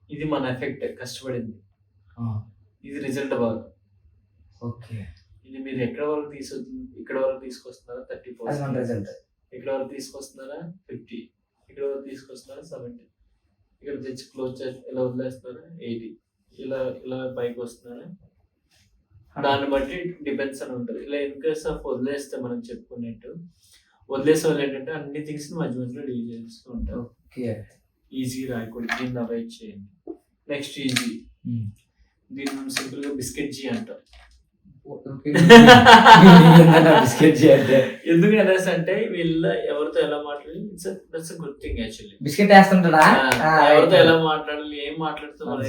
ఇది మన ఎఫెక్ట్, కష్టపడింది, ఇది రిజల్ట్ బాగా. ఓకే, ఇది మీరు ఇక్కడ వరకు తీసుకొస్తున్నారా 30%, ఇక్కడ వరకు తీసుకొస్తున్నారా 50, ఇక్కడ వరకు తీసుకొస్తున్నారా 70, ఇక్కడ తెచ్చి క్లోజ్ చేసి ఇలా వదిలేస్తున్నారా 80, ఇలా పైకి వస్తున్నారా, దాన్ని బట్టి డిపెండ్స్ అని ఉంటుంది. ఇలా ఇన్ కేస్ ఆఫ్ వదిలేస్తే మనం చెప్పుకున్నట్టు వదిలేసే వాళ్ళు ఏంటంటే అన్ని థింగ్స్ మధ్య మధ్యలో డీల్ చేస్తూ ఉంటారు. ఈజీ రాయకూడదు, దీన్ని అవాయిడ్ చేయండి. నెక్స్ట్ ఈజీ, దీన్ని మనం సింపుల్ గా బిస్కెట్ జీ అంటాం. ఎందుకు అనేసి అంటే వీళ్ళు ఎవరితో ఎలా మాట్లాడాలి, it's good thing actually. Biscuit వేస్తుంటాడా, ఎవరితో ఎలా మాట్లాడాలి, ఏం మాట్లాడుతున్నారు,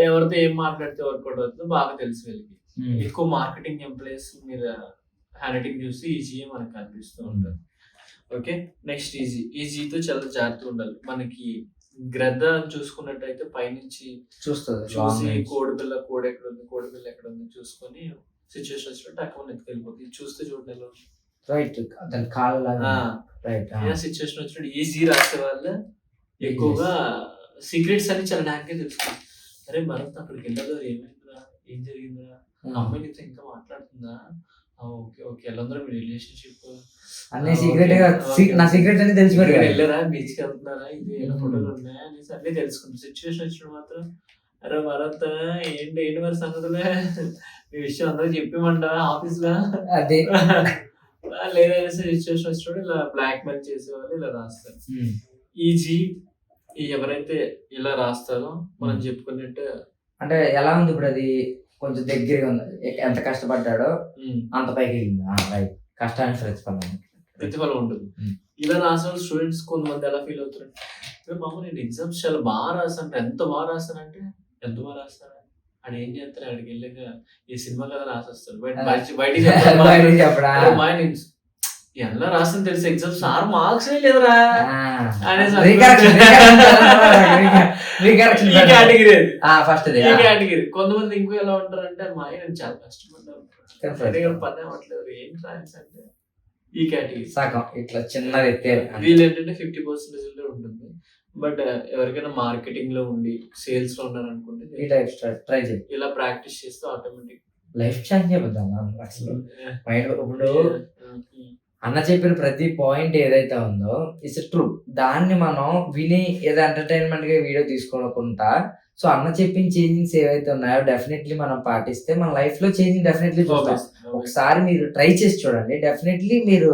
ఎవరితో ఏం మాట్లాడితే వర్క్ అవుట్ అవుతుందో బాగా తెలుసు వీళ్ళకి. ఎక్కువ మార్కెటింగ్ ఎంప్లాయీస్ మీరు హ్యాండ్ రైటింగ్ చూసి ఈజీ మనకు కనిపిస్తూ ఉంటుంది. ఓకే, నెక్స్ట్ ఈజీతో చాలా జాగ్రత్తగా ఉండాలి. మనకి గ్రద్ద చూసుకున్నట్టయితే పైనుంచి చూసి కోడిపిల్ల ఎక్కడ ఉంది చూసుకొని సిచ్యువేషన్ వచ్చినట్టు అక్కడ ఎత్తుకెళ్ళిపోతుంది. చూస్తే చూడండి ఎలా ఉంది, సిచ్యువేషన్ వచ్చినట్టు ఈజీ రాసే వాళ్ళు ఎక్కువగా సీక్రెట్స్ అని చాలా డాక్గా తెలుసుకుంటారు. అరే భరత్ అక్కడికి వెళ్ళదు, ఏమైందిరా, ఏం జరిగిందిరా, అమ్మాయి నీతో ఇంకా మాట్లాడుతుందా, ఓకే ఓకే వీళ్ళందరూ మీ రిలేషన్షిప్ అన్నీ సీక్రెట్ గా నా సీక్రెట్ అని తెలిసిపోయాడు. వెళ్ళారా బీచ్ కి వెళ్తున్నారా ఇది ఎలా ఫోటోలు ఉన్నాయా అనేసి అన్నీ తెలుసుకుంటాం. సిచ్యువేషన్ వచ్చిన మాత్రం అరే భరత్ ఏంటి మరి సంగతులే ఈ విషయం అందరూ చెప్పిమంట ఆఫీస్ లో అదే లేదనేసి సిచ్యువేషన్ వచ్చినప్పుడు ఇలా బ్లాక్ మెయిల్ చేసేవాళ్ళు ఇలా రాస్తారు. ఈజీ ఎవరైతే ఇలా రాస్తారో మనం చెప్పుకున్నట్టు అంటే ఎలా ఉంది ఇప్పుడు అది కొంచెం దగ్గరగా ఉంది. ఎంత కష్టపడ్డాడో అంత పైకి వెళ్ళింది. రైట్, కష్టానికి ప్రతిఫలం ఉంటుంది. ఇలా రాసిన స్టూడెంట్స్ కొంతమంది ఎలా ఫీల్ అవుతారు, మామూలు నేను ఎగ్జామ్స్ చాలా బాగా రాసాను, ఎంత బాగా రాస్తానంటే ఎంత బాగా రాస్తాను అని ఏం చేస్తారు, అక్కడికి వెళ్ళాక ఈ సినిమా కదా రాసేస్తారు బయటికి చెప్పడా ఎలా రాస్తాను తెలిసి ఎగ్జామ్స్ 6 మార్క్స్ లేదురా అనేసి కేటగిరీ ఫస్ట్ ఈ కేటగిరీ. కొంతమంది ఇంకో ఎలా ఉంటారు అంటే మా నేను చాలా కష్టపడ్డాను పని అవ్వట్లేదు ఏం రాయన్స్ అంటే ఈ కేటగిరీ సగం ఇట్లా చిన్నది వీళ్ళు ఏంటంటే 50% ఉంటుంది. బట్ ఎవరికైనా మార్కెటింగ్ లో ఉండి సేల్స్ లో ఉన్నారనుకుంటే ఈ టైప్ ట్రై చేయి. ఇలా ప్రాక్టీస్ చేస్తే ఆటోమేటిక్ లైఫ్ చేంజ్ అయిపోద్దాం అసలు. ఇప్పుడు అన్న చెప్పిన ప్రతి పాయింట్ ఏదైతే ఉందో ఇట్స్ ట్రూ. దాన్ని మనం విని ఏదో ఎంటర్టైన్మెంట్ గా వీడియో తీసుకోకుండా సో అన్న చెప్పిన చేంజింగ్స్ ఏవైతే ఉన్నాయో డెఫినెట్లీ మనం పాటిస్తే మన లైఫ్ లో చేంజింగ్ డెఫినెట్లీ చూస్తాం. ఒకసారి మీరు ట్రై చేసి చూడండి, డెఫినెట్లీ మీరు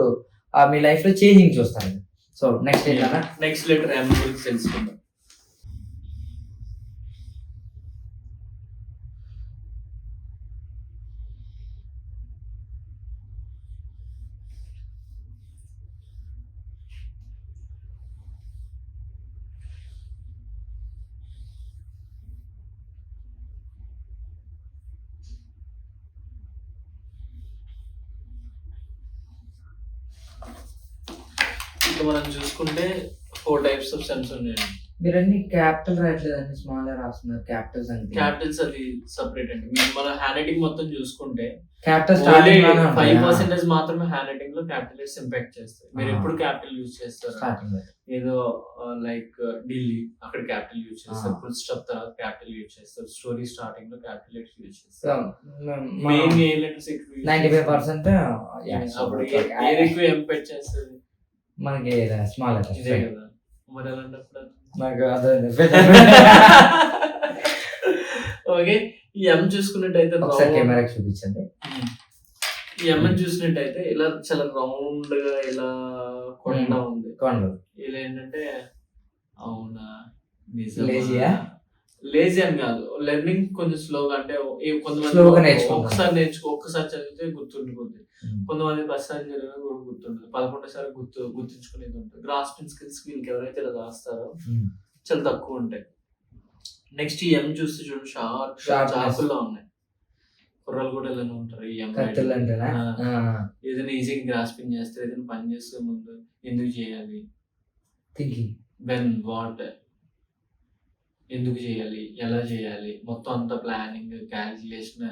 మీ లైఫ్ లో చేంజింగ్ చూస్తారు. సో నెక్స్ట్ ఏంటన్నా నెక్స్ట్ లెటర్ ఎం గురించి తెలుసుకుందాం. మనం చూసుకుంటే 4 types of సెన్స్ ఉన్నాయండి. మీరు అన్ని క్యాపిటల్ రాయట్లేదండి, స్మాల్ రాస్తున్నారు. క్యాపిటల్స్ అంటే క్యాపిటల్స్ అది సెపరేట్ అండి. మీరు మన హ్యాండ్ రైటింగ్ మొత్తం చూసుకుంటే క్యాపిటల్ 5% మాత్రమే హ్యాండ్ రైటింగ్ లో క్యాపిటల్ లెటర్స్ ఇంపాక్ట్ చేస్తాయి. మీరు ఎప్పుడు క్యాపిటల్ యూజ్ చేస్తారు, ఏదో లైక్ ఢిల్లీ అక్కడ క్యాపిటల్ యూజ్ చేస్తారు, ఫుల్ స్టాప్ తర్వాత క్యాపిటల్ యూజ్ చేస్తారు, స్టోరీ స్టార్టింగ్ లో క్యాపిటల్ లెటర్స్ యూజ్ చేస్తారు. మెయిన్ ఏ లెటర్స్ 95% అప్పుడు ఏది ఎక్కువ ఇంపాక్ట్ చేస్తుంది మనకి స్మాల్ లెటర్స్ ఇదే కదా. మరి అలాంటప్పుడు నాకు ఓకే ఈ ఎం చూసుకున్నట్టయితే కెమెరాకి చూపించండి. ఈ ఎం చూసినట్టయితే ఇలా చాలా రౌండ్ గా ఇలా కొండ ఉంది. ఇలా ఏంటంటే అవునా లేజీ అని కాదు, లెర్నింగ్ కొంచెం స్లోగా అంటే కొంతమంది ఒక్కసారి చదివితే గుర్తుండిపోతుంది, కొంతమంది 10 చదివినా కూడా గుర్తుండదు, 11 సార్లు గుర్తుంచుకునేది ఉంటుంది. గ్రాస్పింగ్ స్కిల్స్ వీళ్ళకి ఎవరైతే ఇలా రాస్తారో చాలా తక్కువ ఉంటాయి. నెక్స్ట్ ఈ ఎం చూస్తే చూడండి షార్పుల్లో ఉన్నాయి. కుర్రలు కూడా ఇలానే ఉంటారు. ఈ ఎం ఏదైనా ఈజీగా గ్రాస్పింగ్ చేస్తారు, ఏదైనా పని చేస్తే ముందు ఎందుకు చేయాలి, వెన్ వాట్, ఎందుకు చేయాలి, ఎలా చేయాలి, మొత్తం అంతా ప్లానింగ్ క్యాలిక్యులేషన్.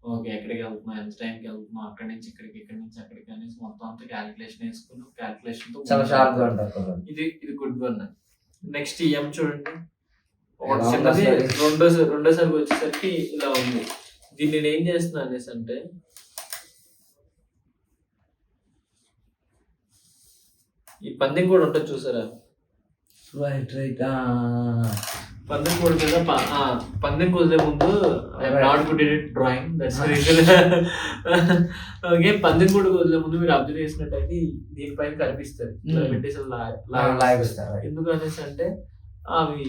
ఓకే ఎక్కడికి వెళ్తున్నాం, ఎంత టైంకి వెళ్తున్నాం, అక్కడి నుంచి ఇక్కడికి, ఇక్కడి నుంచి అక్కడికి అనేసి మొత్తం అంతా క్యాలిక్యులేషన్ వేసుకుని క్యాలిక్యులేషన్ తో ఇది గుడ్ వన్. నెక్స్ట్ ఎం చూడండి చిన్నది రెండోసారి వచ్చేసరికి ఇలా ఉంది. దీన్ని నేను ఏం చేస్తున్నా అనేసి అంటే ఈ పందెం కూడా ఉంటుంది చూసారా, పందెం కోడ్ మీద పందెం కోసే ముందు not good at drawing that's okay. పందెం కోడ్ వదిలే ముందు మీరు అబ్జర్వ్ చేసినట్టయితే దీనిపైన కనిపిస్తుంది పెట్టేసి ఎందుకు అనేసి అంటే అవి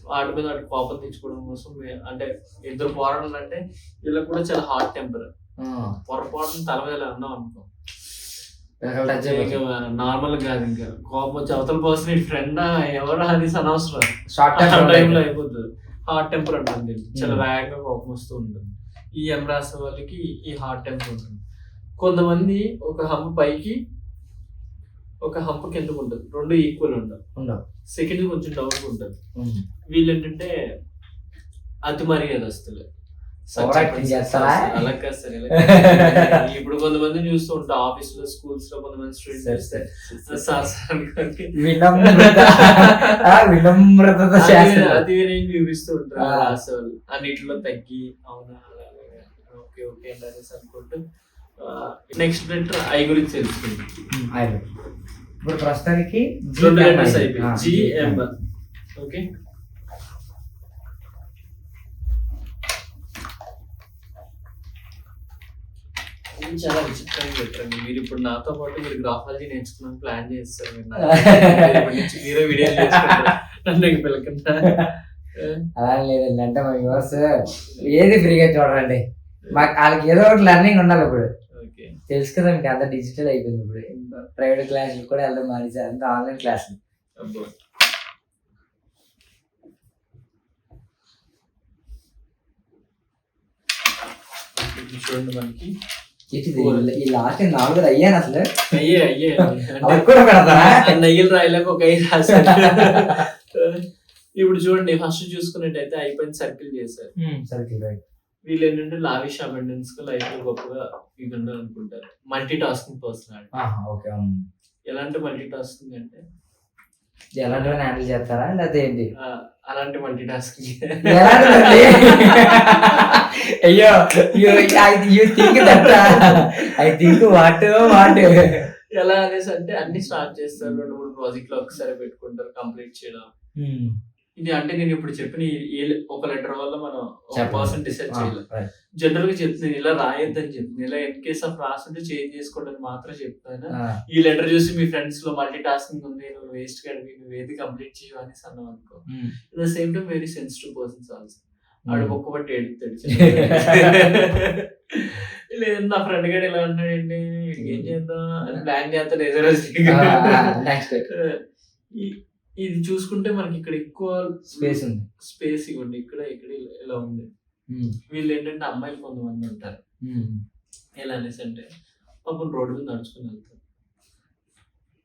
వాటి మీద వాటి కోపం తెచ్చుకోవడం కోసం. అంటే ఇద్దరు పోరాడాలు అంటే వీళ్ళకి కూడా చాలా హాట్ టెంపర్, పొరపాటున తల మీద అన్నాం అనుకో నార్మల్ కాదు, ఇంకా కోపం వచ్చి అవతల పర్సన్ ఫ్రెండ్ ఎవరా అనేసి అనవసరం టైంలో అయిపోతుంది. హాట్ టెంపర్ ఉంటుంది, చాలా వేగంగా కోపం వస్తూ ఉంటుంది. ఈ ఎం రాసే వాళ్ళకి ఈ హాట్ టెంపర్ ఉంటుంది. కొంతమంది ఒక హంప్ పైకి ఒక హంప్ కిందకు ఉంటుంది, రెండు ఈక్వల్ ఉండవు, సెకండ్ కొంచెం డౌన్ ఉంటుంది. వీళ్ళు ఏంటంటే అతి మర్యాదస్తులు. అలా కాదు సార్, ఇప్పుడు కొంతమంది చూస్తూ ఉంటాం ఆఫీస్ లో స్కూల్స్ లో కొంతమంది స్టూడెంట్స్ అది చూపిస్తూ ఉంటారు రాసేవాళ్ళు. అన్నిటిలో తగ్గి అవునా ఓకే ఓకే అనేసి అనుకుంటూ నెక్స్ట్ లెటర్ ఐ గురించి తెలుసుకుందాం. ఇప్పుడు ప్రస్తుతానికి రెండు లెటర్స్ అయిపోయి జిఎం. ఓకే, ఇది చాలా విచిత్రంగా పెట్టండి. మీరు ఇప్పుడు నాతో పాటు మీరు గ్రాఫాలజీ నేర్చుకున్నాను ప్లాన్ చేస్తారు. మీరే వీడియో నేర్చుకుంటారు నన్ను పిల్లకుండా. అలా లేదండి, అంటే మా వ్యూవర్స్ ఏది ఫ్రీగా చూడండి, మాకు వాళ్ళకి ఏదో ఒకటి లెర్నింగ్ ఉండాలి. ఇప్పుడు తెలుసు కదా మీకు, అంత డిజిటల్ అయిపోయింది. ఇప్పుడు ప్రైవేట్ క్లాసులు కూడా వెళ్ళడం మానేసారు, అంత ఆన్లైన్ క్లాసులు. చూడండి మనకి ఈ లాస్ట్ 4 అయ్యాను అసలు. అయ్యే అవి కూడా పెడతారా? నెయ్యిలు రాయలేక ఒక 5 రాశారు. ఇప్పుడు చూడండి, ఫస్ట్ చూసుకున్నట్టయితే అయిపోయిన సర్కిల్ చేశారు. Circle right. వీళ్ళు ఏంటంటే లావిష్ అబెండెన్స్ కు లైఫ్ లో గొప్పగా ఇది ఉండాలనుకుంటారు. Multi tasking personality. ఓకే. ఎలాంటి మల్టీ టాస్కింగ్ అంటే ఎలాంటివి హ్యాండిల్ చేస్తారా లేకపోతే ఏంటి? అలాంటి మల్టీ టాస్కింగ్. అయ్యో, you think that I think what ఎలా అనేసి అంటే అన్ని స్టార్ట్ చేస్తారు, 2-3 ప్రాజెక్టులు ఒకసారి పెట్టుకుంటారు, కంప్లీట్ చేయడం. ఇది అంటే నేను ఇప్పుడు చెప్పిన ఒక లెటర్ వల్ల మనం ఒక పర్సన్ డిసైడ్ చేయలేదు. జనరల్ గా చెప్తున్నాను, ఇలా రాయొద్దని చెప్తున్నాను. ఇలా ఇన్ కేస్ ఆఫ్ రాస్తుంటే చేంజ్ చేసుకోవడం మాత్రం చెప్తాను. ఈ లెటర్ చూసి మీ ఫ్రెండ్స్ లో మల్టీ టాస్కింగ్ ఉంది, నువ్వు వేస్ట్ కడిగి నువ్వు ఏది కంప్లీట్ చేయవు అనేసి అన్నావు అనుకో. At the same time very sensitive persons also. ఆడు ఒక్కబట్టి ఏడుతాడు. లేదు నా ఫ్రెండ్ గారు ఇలా అంటాడండి, ఏం చేద్దాం అని ప్లాన్ చేస్తాడు ఏదో రోజు. ఇది చూసుకుంటే మనకి ఇక్కడ ఎక్కువ స్పేస్ ఉంది. స్పేస్ ఇవ్వండి, ఇక్కడ ఇలా ఉంది. వీళ్ళు ఏంటంటే అమ్మాయిలు కొంతమంది ఉంటారు ఎలా అనేసి అంటే పాపం రోడ్డు మీద నడుచుకుని వెళ్తారు.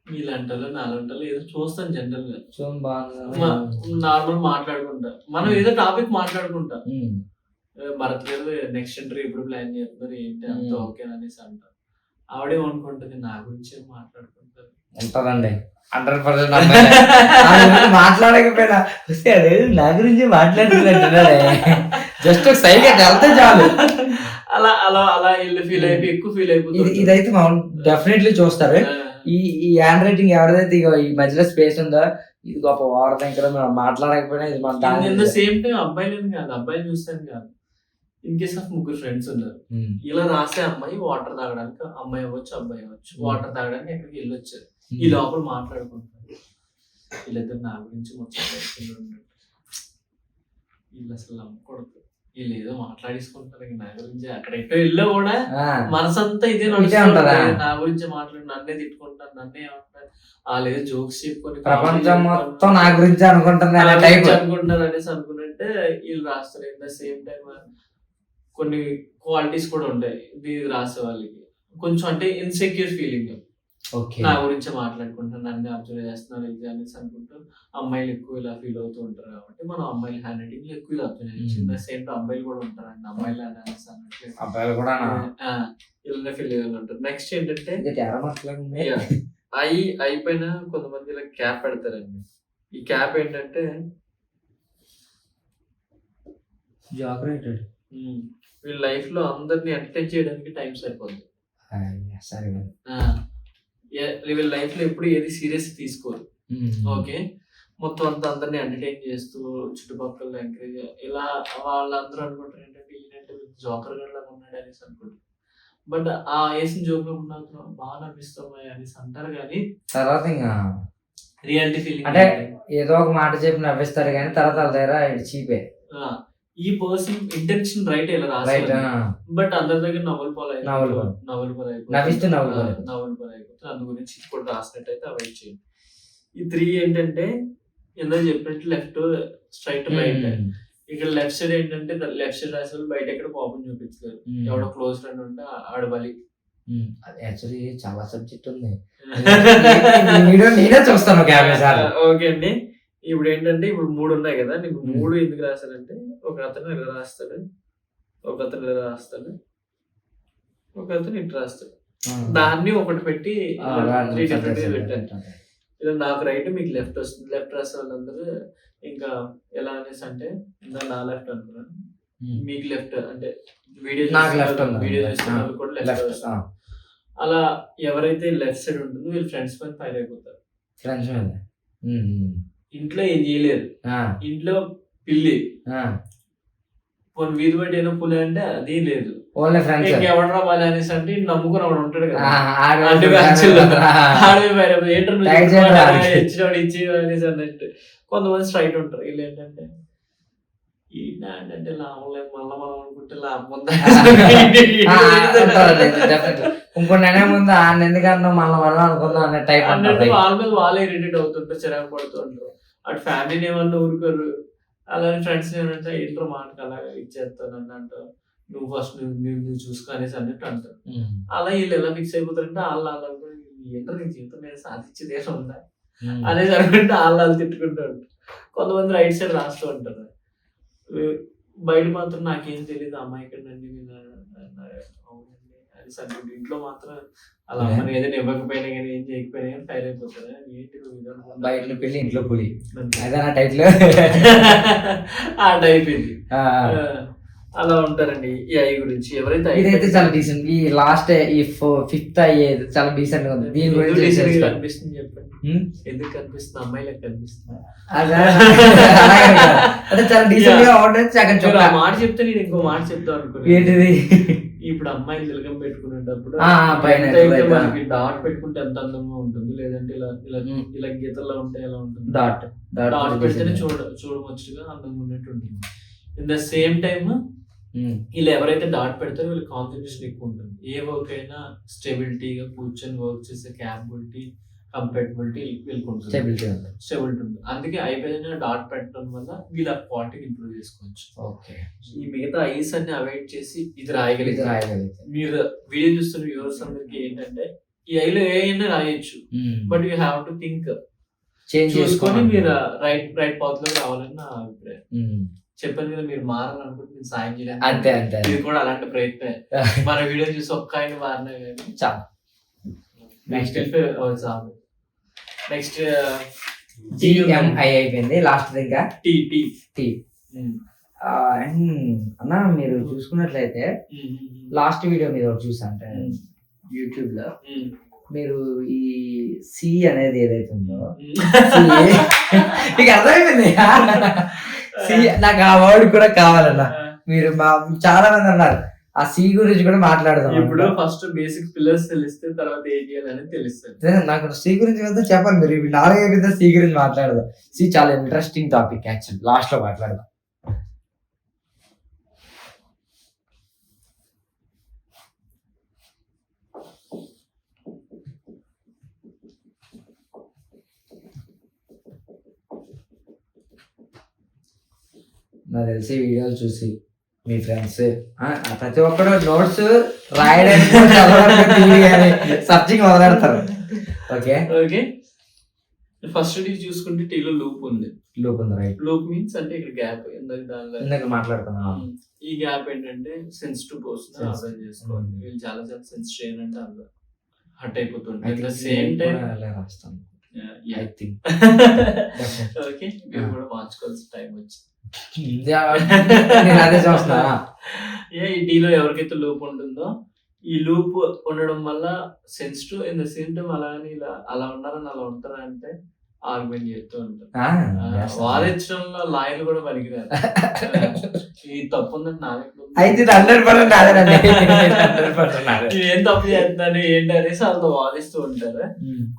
వీళ్ళంటారు నాలంటారు ఏదో చూస్తాను జనరల్ గా నార్మల్ మాట్లాడుకుంటా, మనం ఏదో టాపిక్ మాట్లాడుకుంటా. భరత్ గారు నెక్స్ట్ ఇంటర్వ్యూ ఎప్పుడు ప్లాన్ చేస్తున్నారు ఏంటి అంత ఓకే అనేసి అంటారు. ఆవిడేమనుకుంటుంది నా గురించి మాట్లాడుకుంటారు ఉంటదండి. 100% మాట్లాడకపోయినా నా గురించి మాట్లాడుతున్నట్టున్నారే, జస్ట్ ఒక సైడ్ వెళ్తే చాలు. అలా అలా అలా ఫీల్ అయిపోయి ఎక్కువ ఫీల్ అయిపోతుంది. ఇదైతే డెఫినెట్లీ చూస్తారు. ఈ హ్యాండ్ రైటింగ్ ఎవరిదైతే ఈ మధ్యలో స్పేస్ ఉందో ఇది గొప్ప వార్త. ఇంకా మనం మాట్లాడకపోయినా ఇది మన సేమ్ టైం అబ్బాయిలు కాదు, అబ్బాయిలు చూస్తాను కాదు. ఇన్ కేస్ ఆఫ్ 3 ఫ్రెండ్స్ ఉన్నారు, ఇలా రాసే అమ్మాయి వాటర్ తాగడానికి, అమ్మాయి అవ్వచ్చు అబ్బాయి అవ్వచ్చు, వాటర్ తాగడానికి ఎక్కడికి వెళ్ళొచ్చారు. ఈ లోపల మాట్లాడుకుంటారు, వీళ్ళిద్దరు నా గురించి మొత్తం వీళ్ళు అసలు నమ్మకూడదు, వీళ్ళు ఏదో మాట్లాడేసుకుంటారు నా గురించి. అక్కడ ఎక్కడో వెళ్ళా కూడా మనసంతా ఇదే నడుస్తుంది, నా గురించి మాట్లాడి నన్నే తిట్టుకుంటారు, నన్నే ఏమంటారు, వాళ్ళు ఏదో జోక్స్ చెప్పుకొని ప్రపంచం మొత్తం నా గురించి అనుకుంటున్నారు అనేసి అనుకుంటే వీళ్ళు రాస్తారు. ఎట్ ద సేమ్ టైం కొన్ని క్వాలిటీస్ కూడా ఉంటాయి ఇది రాసే వాళ్ళకి, కొంచెం అంటే ఇన్సెక్యూర్ ఫీలింగ్. నా గురించి మాట్లాడుకుంటాను, నన్ను అబ్జర్వ్ చేస్తున్నారు ఇది అనేసి అనుకుంటూ అమ్మాయిలు ఎక్కువ ఇలా ఫీల్ అవుతూ ఉంటారు. కాబట్టి మనం అమ్మాయిల హ్యాండ్ రైటింగ్ ఎక్కువ ఇలా అబ్జర్వ్ చేయొచ్చు. సేమ్ అబ్బాయిలు కూడా ఉంటారండి, అమ్మాయిలు అనేసి అన్నట్టు అబ్బాయిలు కూడా ఇలా ఫీల్ అయ్యి ఉంటారు. నెక్స్ట్ ఏంటంటే అయిపోయిన కొంతమంది ఇలా క్యాప్ పెడతారండి. ఈ క్యాప్ ఏంటంటే వీళ్ళ లైఫ్ లో అందరినీ ఎంటర్టైన్ చేయడానికి టైం సరిపోతుంది. వీళ్ళ లైఫ్ లో ఎప్పుడు ఏది సీరియస్ తీసుకోరు. ఓకే, మొత్తం అంతా అందరినీ ఎంటర్టైన్ చేస్తూ చుట్టుపక్కల ఎంకరేజ్ ఇలా వాళ్ళందరూ అనుకుంటారు ఏంటంటే ఈయనంటే జోకర్ గడ్ లాగా ఉన్నాడు అనేసి అనుకుంటారు. బట్ ఆ వేసిన జోక్ లో ఉన్నందుకు బాగా అనిపిస్తాయి అనేసి అంటారు. కానీ తర్వాత ఇంకా రియాలిటీ ఫీలింగ్ అంటే ఏదో ఒక మాట చెప్పి నవ్విస్తారు కానీ తర్వాత వాళ్ళ దగ్గర చీపే. ఈ పర్సన్ ఇంటెన్షన్ రైట్ ఇలా రాశారు, బట్ అందరి దగ్గర నవ్వులు పాలైపోతుంది. అందు గురించి కూడా రాసినట్టయితే అవాయిడ్ చేయండి. ఈ 3 ఏంటంటే ఎందుకు చెప్పినట్టు లెఫ్ట్ స్ట్రైట్ రైట్. ఇక్కడ లెఫ్ట్ సైడ్ ఏంటంటే లెఫ్ట్ సైడ్ రాసే వాళ్ళు బయట ఎక్కడ కోపం చూపించలేరు. ఎవడో క్లోజ్ ఫ్రెండ్ ఉంటే ఆడబలి. యాక్చువల్లీ చాలా సబ్జెక్ట్ ఉంది, నేనే చూస్తాను. ఓకే అండి, ఇప్పుడు ఏంటంటే ఇప్పుడు 3 ఉన్నాయి కదా, నీకు 3 ఎందుకు రాశారంటే ఒక అతను ఇలా రాస్తాడు, ఒక అతను ఇలా రాస్తాడు, ఒక అతను ఇటు రాస్తాడు. దాన్ని ఒకటి పెట్టి 3 డిఫరెంట్ పెట్టాను. ఇలా నాకు రైట్ మీకు లెఫ్ట్ వస్తుంది. లెఫ్ట్ రాసే వాళ్ళందరూ ఇంకా ఎలా అనేసి అంటే నా లెఫ్ట్ అనుకున్నాను, మీకు లెఫ్ట్ అంటే వీడియో నాకు left ఉంది. వీడియో చూస్తున్న వాళ్ళు కూడా లెఫ్ట్ లెఫ్ట్ అలా ఎవరైతే లెఫ్ట్ సైడ్ ఉంటుందో వీళ్ళు ఫ్రెండ్స్ పైన ఫైర్ అయిపోతారు. ఫ్రెండ్స్ మీద ఇంట్లో ఏం చేయలేరు, ఇంట్లో పిల్లి కొన్ని వీధి బట్టి ఏదో పులి అంటే అది లేదు, ఓన్లీ ఫ్రెండ్స్ ఎవడరా బాగా అనేసి అంటే నమ్ముకుని వాడు ఉంటాడు కదా ఇచ్చి అనేసి అన్నట్టు. కొంతమంది స్ట్రైట్ ఉంటారు, వీళ్ళు ఏంటంటే అంటే లాభం లేదు మళ్ళా మనం అనుకుంటే లాభం ఉందా ఇంకొన్ని అనే ముందు ఆయన ఎందుకంటే మళ్ళీ మళ్ళీ అనుకుందాం అనే టైప్ అన్నట్టు వాళ్ళ మీద వాళ్ళే ఇరిటేట్ అవుతుంటారు, చిరాకు పడుతూ ఉంటారు. అటు ఫ్యామిలీని ఏమన్నా ఊరుకోరు, అలానే ఫ్రెండ్స్ ఏమంటే ఏంటో మాటకు అలాగా ఇచ్చేస్తాను అన్నట్టు, నువ్వు ఫస్ట్ నువ్వు చూసుకో అనేసి అన్నట్టు అంటారు. అలా వీళ్ళు ఎలా ఫిక్స్ అయిపోతారంటే వాళ్ళు ఏంటో నీ జీవితం మీద సాధించేది ఏదో ఉందా అనేసి అనుకుంటే వాళ్ళు తిట్టుకుంటూ ఉంటారు. కొంతమంది రైట్ సైడ్ రాస్తూ ఉంటారు, బయట మాత్రం నాకేం తెలియదు అమ్మాయి ఇక్కడ నండి అవునండి అది సరే, ఇంట్లో మాత్రం అలా అమ్మని ఏదైనా ఇవ్వకపోయినా కానీ ఏం చేయకపోయినా కానీ ఫైర్ అయిపోతారు. ఏంటి బయట పెళ్లి ఇంట్లో పులి అదే నా టైటిల్ ఆ టైప్ ఇది. అలా ఉంటారండి ఈ ఐ గురించి. ఎవరైతే ఇదైతే చాలా డీసెంట్, ఈ లాస్ట్ ఈ ఫిఫ్త్ అయ్యేది చాలా డీసెంట్ గా ఉంది. దీని గురించి కనిపిస్తుంది చెప్పండి, ఎందుకు కనిపిస్తుంది అమ్మాయిలకు కనిపిస్తుంది అంటే చాలా డీసెంట్ గా ఉంటుంది. ఆ మాట చెప్తే నేను ఇంకో మాట చెప్తాను అనుకున్నాను. ఏంటిది? ఇప్పుడు అమ్మాయిలు తిలకం పెట్టుకునేటప్పుడు మనకి డాట్ పెట్టుకుంటే ఎంత అందంగా ఉంటుంది, లేదంటే ఇలా ఇలా ఇలా గీతల్లో ఉంటే ఎలా ఉంటుంది, డాట్ డాట్ పెడితేనే చూడవచ్చుగా అందంగా ఉన్నట్టు ఉంటుంది. ఇన్ ద సేమ్ టైమ్ వీళ్ళు ఎవరైతే డాట్ పెడతారో వీళ్ళకి కాన్సన్ట్రేషన్ ఎక్కువ ఉంటుంది. ఏ వర్క్ అయినా స్టెబిలిటీగా కూర్చొని వర్క్ చేసే క్యాపబిలిటీ కంపాటబిలిటీ వీళ్ళకి ఉంటుంది, స్టెబిలిటీ ఉంటుంది. అందుకే ఐపైన డాట్ పెట్టడం వల్ల వీళ్ళ క్వాలిటీని ఇంప్రూవ్ చేసుకోవచ్చు. ఈ మిగతా ఐస్ అన్ని అవాయిడ్ చేసి ఇది రాయగలిగితే మీరు వీడియో చూస్తున్న వ్యూవర్స్ అందరికి ఏంటంటే ఈ ఐలో ఏ అయినా రాయొచ్చు, but you have to think చేసుకొని మీరు రైట్ పాత్ లో రావాలని నా అభిప్రాయం. చెప్పాను కదా, మీరు మారాలనుకుంటే నేను సాయం చేయలేదు, అంతే అంతే. ఇది కూడా అలాంటి ప్రయత్నం. మన వీడియో చూసి ఒక్క ఆయన మారినా కానీ చాలు. నెక్స్ట్ టిఎంఐ అయిపోయింది లాస్ట్ ఇంకా టీ అన్న. మీరు చూసుకున్నట్లయితే లాస్ట్ వీడియో మీద ఒకటి చూసా అంటే యూట్యూబ్ లో మీరు ఈ సి అనేది ఏదైతే ఉందో మీకు అర్థమైపోయింది. సి నాకు ఆ వర్డ్ కూడా కావాలన్న. మీరు చాలా మంది అన్నారు ఆ సి గురించి కూడా మాట్లాడదాం. ఇప్పుడు ఫస్ట్ బేసిక్ పిల్లర్స్ తెలిస్తే తర్వాత ఏం చేయాలని తెలుస్తుంది. నాకు సి గురించి కదా చెప్పాలి. మీరు 4 అయిపోతే సి గురించి మాట్లాడదాం. సి చాలా ఇంట్రెస్టింగ్ టాపిక్, యాక్చువల్ లాస్ట్ లో మాట్లాడదాం. నాకు తెలిసి వీడియోలు చూసి మీ ఫ్రెండ్స్ ప్రతి ఒక్కరు నోట్స్ రాయడానికి సర్చింగ్ మొదలెడతారు. ఓకే ఓకే ఫస్ట్ టీ చూసుకుంటే టీలో లూప్ ఉంది రైట్. లూప్ మీన్స్ అంటే ఇక్కడ గ్యాప్ ఇందాక మాట్లాడుతున్నా. ఈ గ్యాప్ ఏంటంటే సెన్సిటివ్ పర్సన్ అర్థం చేసుకోవాలి. వీళ్ళు చాలా సెన్సిటివ్ ఏంటంటే అందులో హట్ అయిపోతుంది. సేమ్ టైం రాస్తాను. ఓకే మీరు కూడా మార్చుకోవాల్సిన టైం వచ్చింది. అదే చూస్తున్నా. ఈ టీలో ఎవరికైతే లూప్ ఉంటుందో ఈ లూప్ ఉండడం వల్ల sensitive in the same time అలాగని ఇలా అలా ఉన్నారని అలా ఉంటారా అంటే ఆర్గ్యుమెంట్ చేస్తూ ఉంటారు. వాదించడంలో లాయర్లు కూడా పనికిరారు. ఈ తప్పు ఉందని ఏం తప్పు చేస్తున్నాను ఏంటి అనేసి వాళ్ళతో వాదిస్తూ ఉంటారు.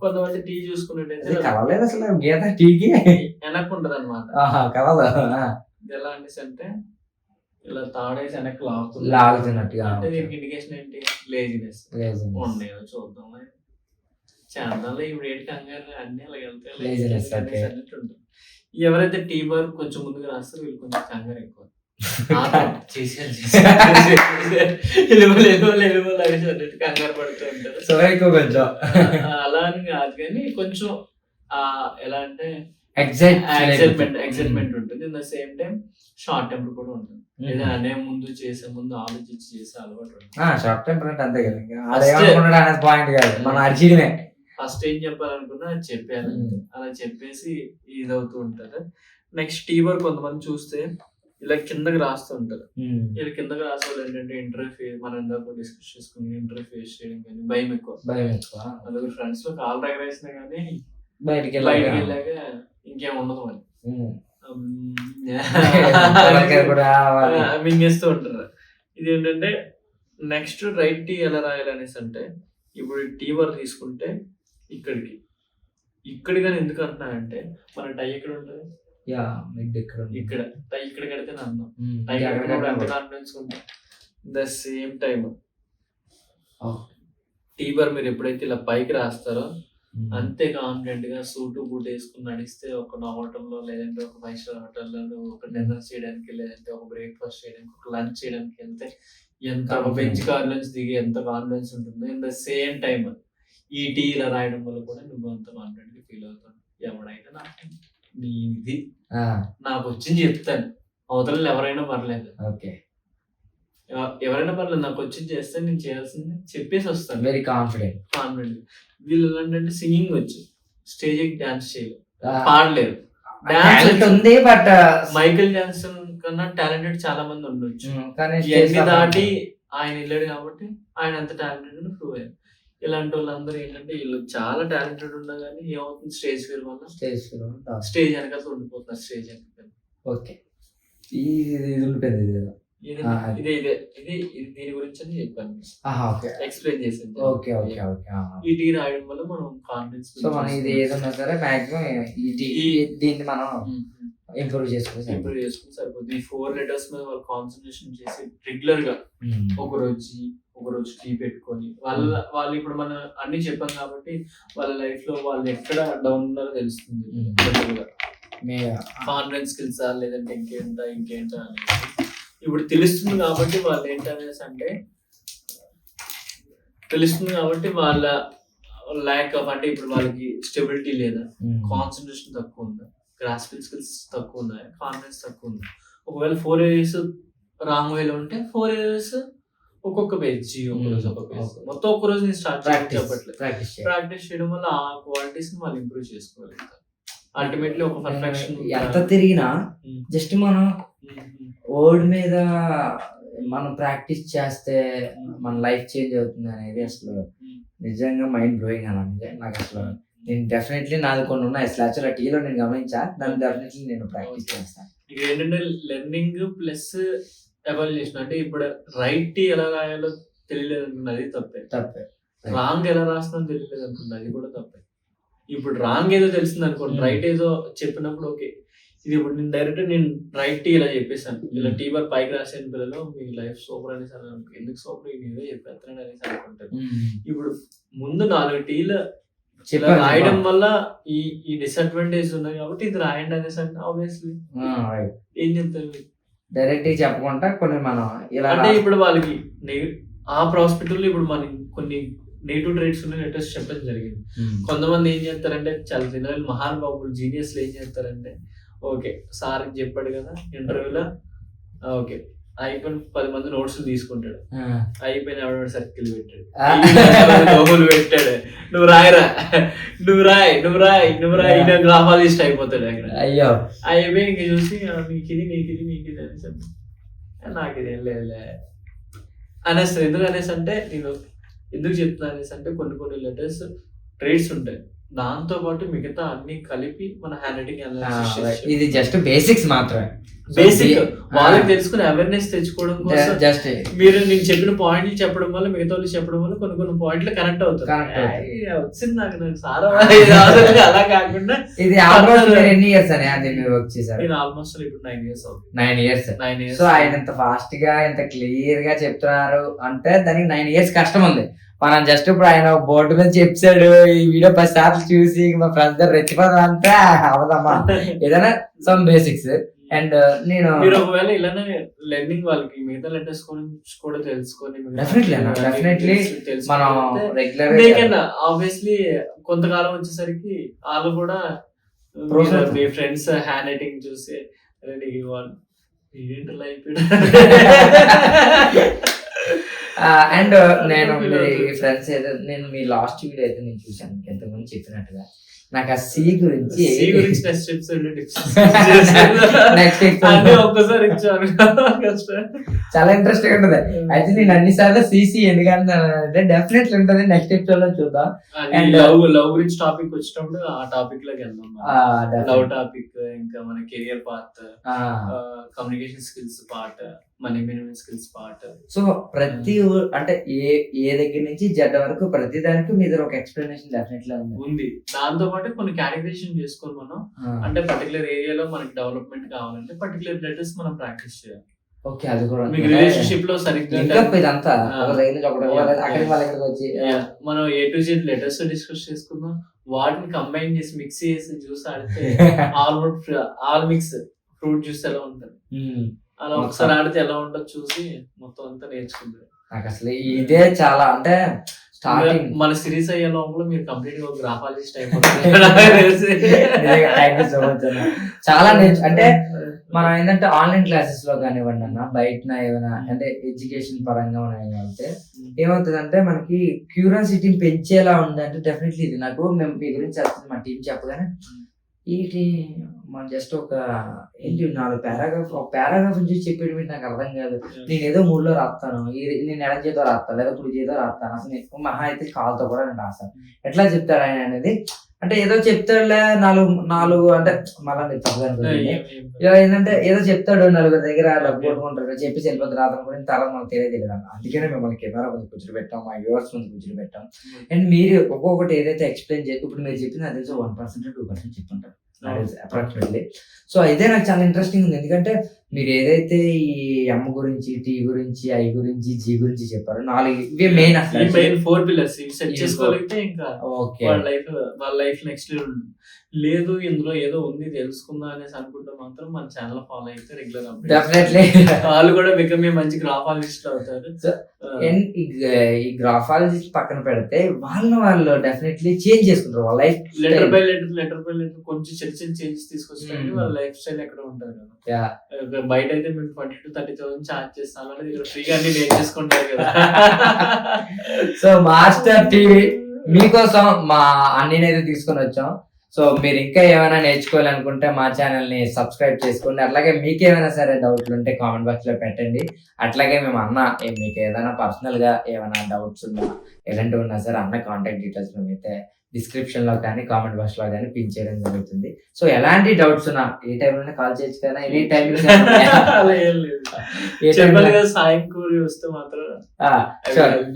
కొంతమంది టీ చూసుకున్నట్టయితే అసలు గీత టీకి వెనక్కు ఉంటది అనమాట. ఎలా అనేసి అంటే ఇలా తాడేసి వెనక్కి లాగుతున్నట్టుగా. అంటే దీనికి ఇండికేషన్ ఏంటి? లేజినెస్. ఉండేదో చూద్దాం చేద్దాంలో ఇప్పుడు ఏంటి కంగారు అన్ని అలా వెళ్తాయి అన్నట్టు ఉంటుంది. ఎవరైతే టీ వర్క్ కొంచెం ముందుగా రాస్తారో వీళ్ళు కొంచెం కంగారు ఎక్కువ కంగారు పడుతూ ఉంటారు. అలా అని కాదు కానీ కొంచెం ఎలా అంటే ఎక్సైట్మెంట్ ఉంటుంది. In the same time short temper కూడా ఉంటుంది. ఏదైనా అనే ముందు చేసే ముందు ఆలోచించి చేసే అలవాటు ఉంటుంది. షార్ట్ టెంపర్ అంటే అంతే కదా, పాయింట్ కాదు మన అర్జీనే. ఫస్ట్ ఏం చెప్పాలనుకున్నా చెప్పాలి, అలా చెప్పేసి ఇదవుతూ ఉంటారు. నెక్స్ట్ టీ వర్క్ కొంతమంది చూస్తే ఇలా కిందకి రాస్తూ ఉంటారు. ఇలా కిందకి రాసే వాళ్ళు ఏంటంటే ఇంటర్వ్యూ మనం ఇందాక డిస్కస్ చేసుకుని ఇంటర్వ్యూ ఫేస్ చేయడం కానీ భయం ఎక్కువ. నలుగురు ఫ్రెండ్స్ లో కాల్ రగరేసినా కానీ బయటికి వెళ్ళాక ఇంకేం ఉండదు మరి మింగేస్తూ ఉంటారు. ఇది ఏంటంటే నెక్స్ట్ రైట్ టీ ఎలా రాయాలనేసి అంటే ఇప్పుడు టీ వర్క్ తీసుకుంటే ఇక్కడి కానీ ఎందుకు అంటున్నానంటే మన టై ఎక్కడ ఉంటుంది, ఇక్కడ టై ఇక్కడ కడితే అన్నాం టై ఎంత కాన్ఫిడెన్స్ ఉంటుంది. The same time tea bar మీరు ఎప్పుడైతే ఇలా పైకి రాస్తారో అంతే కాన్ఫిడెంట్ గా సూటు బూట్ వేసుకుని నడిస్తే ఒక హోటల్లో లేదంటే ఒక 5 స్టార్ హోటల్లో ఒక డిన్నర్ చేయడానికి లేదంటే ఒక బ్రేక్ఫాస్ట్ చేయడానికి ఒక లంచ్ చేయడానికి వెళ్తే ఎంత ఒక బెంచ్ కార్ నుంచి దిగి ఎంత కాన్ఫిడెన్స్ ఉంటుందో. ఇన్ ద సేమ్ టైమ్ ఈ టీ ఇలా రాయడం వల్ల కూడా నువ్వు అంత కాన్ఫిడెంట్ గా ఫీల్ అవుతావు. ఎవడైనా నాకు ఇది నాకు వచ్చింది చెప్తాను, అవతల ఎవరైనా పర్లేదు, ఎవరైనా పర్లేదు నాకు వచ్చి చేస్తే నేను చేయాల్సింది చెప్పేసి వస్తాను. Very confident. వీళ్ళు ఏంటంటే సింగింగ్ వచ్చు, స్టేజ్ డాన్స్ చేయలేదు, పాడలేరు. ఉంది బట్ మైకేల్ జాక్సన్ కన్నా టాలెంటెడ్ చాలా మంది ఉండొచ్చు, ఇవన్నీ దాటి ఆయన వెళ్ళాడు కాబట్టి ఆయన అంత టాలెంటెడ్ ప్రూవ్ అయ్యారు. ఇలాంటి వాళ్ళందరూ ఏంటంటే వీళ్ళు చాలా టాలెంటెడ్ ఉన్నా కానీ ఏమవుతుంది స్టేజ్ ఫియర్ వల్ల స్టేజ్ వెనకాల ఉండిపోతున్నారు. స్టేజ్ వెనకాల దీని గురించి అని చెప్పాను, ఎక్స్ప్లెయిన్ చేసింది. ఈ టీ రాయడం వల్ల మనం కాన్ఫిడెన్స్ ఇది ఏదన్నా సరే మాక్సిమం దీన్ని మనం ఇంప్రూవ్ చేసుకుని సరిపోతుంది. ఈ 4 లెటర్స్ మీద వాళ్ళు కాన్సన్ట్రేషన్ చేసి రెగ్యులర్ గా ఒక రోజు టీ పెట్టుకొని వాళ్ళు ఇప్పుడు మనం అన్ని చెప్పాం కాబట్టి వాళ్ళ లైఫ్ లో వాళ్ళు ఎక్కడ డౌన్ ఉన్నారో తెలుస్తుంది. కాన్ఫిడెన్స్ స్కిల్స్ లేదంటే ఇంకేంటా అనేది ఇప్పుడు తెలుస్తుంది కాబట్టి వాళ్ళు ఏంటనేసి అంటే తెలుస్తుంది కాబట్టి వాళ్ళ ల్యాక్ ఆఫ్ అంటే ఇప్పుడు వాళ్ళకి స్టెబిలిటీ లేదా, కాన్సన్ట్రేషన్ తక్కువ ఉందా, గ్రాస్పింగ్ స్కిల్స్ తక్కువ ఉన్నాయి, కాన్ఫిడెన్స్ తక్కువ ఉంది. ఒకవేళ 4 ఇయర్స్ రాంగ్ వేలో ఉంటే 4 ఇయర్స్ ఒక్కొక్క పేజ్ మొత్తం ఒక్క రోజు నేను స్టార్ట్ చెప్పట్లేదు. ప్రాక్టీస్ చేయడం వల్ల ఆ క్వాలిటీస్ ని వాళ్ళు ఇంప్రూవ్ చేసుకోగలుగుతారు. అల్టిమేట్లీ ఒక పర్ఫెక్షన్ ఎంత తిరిగినా జస్ట్ మనం వర్డ్ మీద మనం ప్రాక్టీస్ చేస్తే మన లైఫ్ చేంజ్ అవుతుంది అనేది అసలు నిజంగా మైండ్ బ్లోయింగ్ అలాంటి. నాకు అసలు నేను డెఫినెట్లీ నాది కొన్ని ఉన్నాయి అసలు యాక్చువల్ టీలో నేను గమనించా, దాన్ని డెఫినెట్లీ నేను ప్రాక్టీస్ చేస్తాను. ఇక ఏంటంటే లెర్నింగ్ ప్లస్ ఎవాల్యుయేషన్. అంటే ఇప్పుడు రైట్ టీ ఎలా రాయాలో తెలియలేదు అనుకున్నది తప్పే, రాంగ్ ఎలా రాస్తుందో తెలియలేదు అనుకున్నది అది కూడా తప్పే. ఇప్పుడు రాంగ్ ఏదో తెలిసింది అనుకోండి, రైట్ ఏదో చెప్పినప్పుడు ఓకే. ఇది ఇప్పుడు నేను డైరెక్ట్ నేను రైట్ టీ ఇలా చెప్పేసాను, ఇలా టీ బార్ పైకి రాసాను పిల్లలు మీ లైఫ్ సూపర్ అనేసి ఎందుకు సూపర్ ఏదో చెప్పేస్తాను అనేసి అనుకుంటాను. ఇప్పుడు ముందు 4 టీలు రాయడం వల్ల ఈ డిసడ్వాంటేజ్ ఉన్నాయి కాబట్టి ఇది రాయండి అనేసి అంటే ఆబ్వియస్లీ ఏం చెప్తారు డైరెక్ట్ చెప్పకుండా కొన్ని మనం ఇలా అంటే ఇప్పుడు వాళ్ళకి ఆ ప్రాస్పెక్టివ్ ఇప్పుడు మన కొన్ని నెగిటివ్ ట్రేట్స్ ఉన్న లెటర్స్ చెప్పడం జరిగింది. కొంతమంది ఏం చేస్తారంటే చాలా తినాలి మహానుభావులు జీనియస్లు ఏం చేస్తారంటే ఓకే సార్ చెప్పాడు కదా ఇంటర్వ్యూలో ఓకే అయిపోయిన 10 మంది నోట్స్ తీసుకుంటాడు, అయిపోయిన ఎవడ సర్కిల్ పెట్టాడు, లోపలు పెట్టాడు, నువ్వు రాయి గ్రాఫాలజిస్ట్ అయిపోతాడు అక్కడ. అయ్యో అయిపోయి ఇంక చూసి నీకు ఇది అనేసి నాకు ఇది ఏం లేదులే అనేస్తారు. ఎందుకు అనేసి అంటే నేను ఎందుకు చెప్తున్నా అనేసి అంటే కొన్ని లెటర్స్ ట్రేడ్స్ ఉంటాయి, దాంతో పాటు మిగతా అన్ని కలిపి మన హ్యాండ్ రైటింగ్ ఇది జస్ట్ బేసిక్స్ మాత్రమే. బేసిక్ వాళ్ళకి తెలుసుకుని అవేర్నెస్ తెచ్చుకోవడం కోసం జస్ట్ మీరు నేను చెప్పిన పాయింట్లు చెప్పడం వల్ల మిగతా వాళ్ళు చెప్పడం వల్ల కొన్ని పాయింట్లు కనెక్ట్ అవుతాయి. వచ్చింది నాకు సారా అలా కాకుండా ఇది ఆల్మోస్ట్ ఎన్ని ఇయర్స్ అని అది మీరు వర్క్ చేశారు? నేను ఆల్మోస్ట్ ఇప్పుడు 9 years అవుతుంది. 9 years. సో ఆయన ఇంత ఫాస్ట్ గా ఇంత క్లియర్ గా చెప్తున్నారు అంటే దానికి 9 years కష్టం ఉంది. మనం జస్ట్ ఇప్పుడు ఆయన బోర్డు మీద చెప్పాడు ఈ వీడియో 10 సార్లు చూసి మా ఫ్రెండ్స్ దగ్గర రెచ్చిపోతాం అంటే అవదమ్మా. ఏదైనా సమ్ బేసిక్స్. అండ్ నేను మీరు ఒకవేళ ఇలానే లెర్నింగ్ వాళ్ళకి మిగతా లెటర్స్ కూడా తెలుసుకొని డెఫినెట్లీ మనం రెగ్యులర్ ఆబ్వియస్లీ కొంతకాలం వచ్చేసరికి వాళ్ళు కూడా మీ ఫ్రెండ్స్ హ్యాండ్ రైటింగ్ చూసి అండ్ నేను మీ ఫ్రెండ్స్ ఏదో నేను మీ లాస్ట్ వీడియో అయితే నేను చూసాను ఇంతకుముందు చెప్పినట్టుగా నాకు ఆ సి గురించి సి గురించి నెక్స్ట్ ఎపిసోడ్ నెక్స్ట్ అన్ని ఒక్కసారి ఇచ్చాను చాలా ఇంట్రెస్టింగ్ ఉంటుంది. అయితే నేను అన్నిసార్లు సిసి ఎందుకంటే డెఫినెట్లీ ఉంటుంది. నెక్స్ట్ ఎపిసోడ్ లో చూద్దాం. And లవ్ గురించి టాపిక్ వచ్చినప్పుడు ఆ టాపిక్ లోకి వెళ్దాం. లవ్ టాపిక్, ఇంకా మన career part, communication skills part, money management skills part. So ప్రతి అంటే ఏ దగ్గర నుంచి జెడ్ వరకు ప్రతి దానికి మీ దగ్గర ఒక ఎక్స్ప్లెనేషన్ డెఫినెట్లీ ఉంది. దాంతో పాటు కొన్ని కేటగరైజేషన్ చేసుకొని మనం అంటే పర్టికులర్ ఏరియాలో మనకి డెవలప్మెంట్ కావాలంటే పర్టికులర్ లెటర్స్ మనం ప్రాక్టీస్ చేయాలి. ఓకే, అది కూడా మీకు రిలేషన్షిప్ లో సరిగ్గా ఇదంతా అక్కడికి వాళ్ళకి వచ్చి మనం A to Z letters discuss చేసుకుందాం. వాటిని కంబైన్ చేసి మిక్స్ చేసి జ్యూస్ ఆడితే ఆల్ మిక్స్ ఫ్రూట్ జ్యూస్ ఎలా ఉంటుంది అలా ఒకసారి ఆడితే ఎలా ఉంటుందో చూసి మొత్తం అంతా నేర్చుకుంటారు. నాకు అసలు ఇదే చాలా అంటే స్టార్టింగ్ మన సిరీస్ అయ్యే లోపల మీరు కంప్లీట్ గా గ్రాఫాలజిస్ట్ చాలా అంటే మనం ఏంటంటే ఆన్లైన్ క్లాసెస్ లో కానివ్వండి అన్న, బయట ఏమైనా అంటే ఎడ్యుకేషన్ పరంగా మనం ఏమంటే ఏమవుతుందంటే మనకి క్యూరియాసిటీని పెంచేలా ఉందంటే డెఫినెట్లీ ఇది నాకు మేము మీ గురించి వస్తుంది మా టీం చెప్పగానే ఇది మనం జస్ట్ ఒక ఏంటి 4 పారాగ్రాఫ్ ఒక పారాగ్రాఫ్ నుంచి చెప్పేది నాకు అర్థం కాదు. నేను ఏదో మూడులో రాస్తాను, నేను ఎడ చేతో రాస్తాను లేదా కుడి చేతో రాస్తాను, అసలు నేను మహా అయితే కాల్తో కూడా నేను రాస్తాను. ఎట్లా చెప్తాడు ఆయన అనేది అంటే ఏదో చెప్తాడులే నాలుగు అంటే మళ్ళీ మీరు తప్పదు ఏంటంటే ఏదో చెప్తాడు 4 దగ్గర కొట్టుకుంటాడు చెప్పేసి వెళ్ళిపోతుంది రాత్రి కూడా తర్వాత మనకు తెలియదు. అందుకనే మిమ్మల్ని కెమెరా ముందు కూర్చొని పెట్టాం, మా వ్యూవర్స్ ముందు కూర్చొని పెట్టాం. అండ్ మీరు ఒక్కొక్కటి ఏదైతే ఎక్స్ప్లెయిన్ చేసి ఇప్పుడు మీరు చెప్పింది అది 1% 2% చెప్పుంటారు అప్రాక్సిమేట్లీ. సో అయితే నాకు చాలా ఇంట్రెస్టింగ్ ఉంది. ఎందుకంటే మీరు ఏదైతే ఈ ఎమ్ గురించి, టీ గురించి, ఐ గురించి, జీ గురించి చెప్పారు 4 ఇవే మెయిన్ అసలు 4 పిల్లర్స్ సెట్ చేసుకోగలిగితే ఇంకా వాళ్ళ లైఫ్ నెక్స్ట్ లేదు ఇందులో ఏదో ఉంది తెలుసుకుందాం అనేసి అనుకుంటే మాత్రం మన ఛానల్ ఫాలో అయితే రెగ్యులర్ డెఫినెట్లీ వాళ్ళు కూడా బికమ్ మంచి గ్రాఫాలజిస్ట్ అవుతారు. ఈ గ్రాఫాలజిస్ట్ పక్కన పెడితే వాళ్ళు డెఫినెట్లీ చేంజ్ చేసుకుంటారు వాళ్ళ లైఫ్ లెటర్ బై లెటర్ కొంచెం చిన్న చేంజెస్ తీసుకొచ్చి వాళ్ళ లైఫ్ స్టైల్ ఎక్కడ ఉంటుంది కదా. బయట అయితే మేము 20,000 to 30,000 చార్జ్ చేస్తాం, ఇక్కడ ఫ్రీగా అన్ని నేర్చేసుకుంటారు కదా. సో మాస్టర్ టీవీ మీకోసం మా అన్నీనైతే తీసుకొని వచ్చాం. సో మీరు ఇంకా ఏమైనా నేర్చుకోవాలనుకుంటే మా ఛానల్ని సబ్స్క్రైబ్ చేసుకోండి. అట్లాగే మీకు ఏమైనా సరే డౌట్లు ఉంటే కామెంట్ బాక్స్లో పెట్టండి. అట్లాగే మేము అన్న మీకు ఏదైనా పర్సనల్గా ఏమైనా డౌట్స్ ఉన్నా ఎలాంటివి ఉన్నా సరే అన్న కాంటాక్ట్ డీటెయిల్స్ మేమైతే డిస్క్రిప్షన్లో కానీ కామెంట్ బాక్స్లో కానీ పిన్ చేయడం జరుగుతుంది. సో ఎలాంటి డౌట్స్ ఉన్నా ఏ టైంలోనే కాల్ చేయొచ్చు కదా, ఎనీ టైం సాయం కూరి వస్తే మాత్రం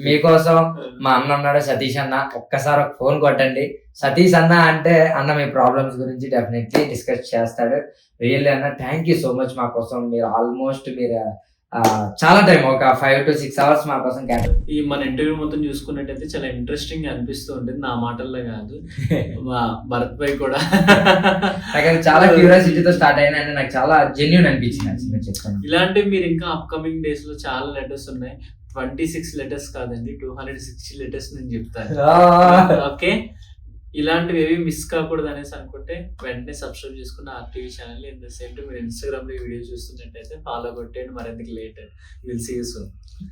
మీకోసం మా అన్న ఉన్నాడు సతీష్ అన్న, ఒక్కసారి ఒక ఫోన్ కొట్టండి. సతీష్ అన్న అంటే అన్న మీ ప్రాబ్లమ్స్ గురించి డెఫినెట్లీ డిస్కస్ చేస్తాడు. రియల్లీ అన్న థ్యాంక్ యూ సో మచ్. మా కోసం మీరు ఆల్మోస్ట్ మీరు చాలా టైం ఒక 5 to 6 hours మా కోసం ఈ మన ఇంటర్వ్యూ మొత్తం చూసుకున్నట్టయితే చాలా ఇంట్రెస్టింగ్ అనిపిస్తూ ఉంటుంది. నా మాటల్లో కాదు, మా భరత్ భాయ్ కూడా నాకు చాలా క్యూరియాసిటీతో స్టార్ట్ అయినా అంటే నాకు చాలా జెన్యూన్ అనిపించింది చెప్తాను. ఇలాంటి మీరు ఇంకా అప్కమింగ్ డేస్ లో చాలా లెటర్స్ ఉన్నాయి. 26 లెటర్స్ కాదండి 260 లెటర్స్ నేను చెప్తాను. ఓకే, ఇలాంటివి ఏవి మిస్ కాకూడదు అనేసి అనుకుంటే వెంటనే సబ్స్క్రైబ్ చేసుకున్న RTV channel. In the same time మీరు ఇన్స్టాగ్రామ్ లో వీడియో చూస్తున్నట్టయితే ఫాలో కొట్టండి. మరెందుకు late, will see you soon.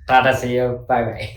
Tata, see you, bye by.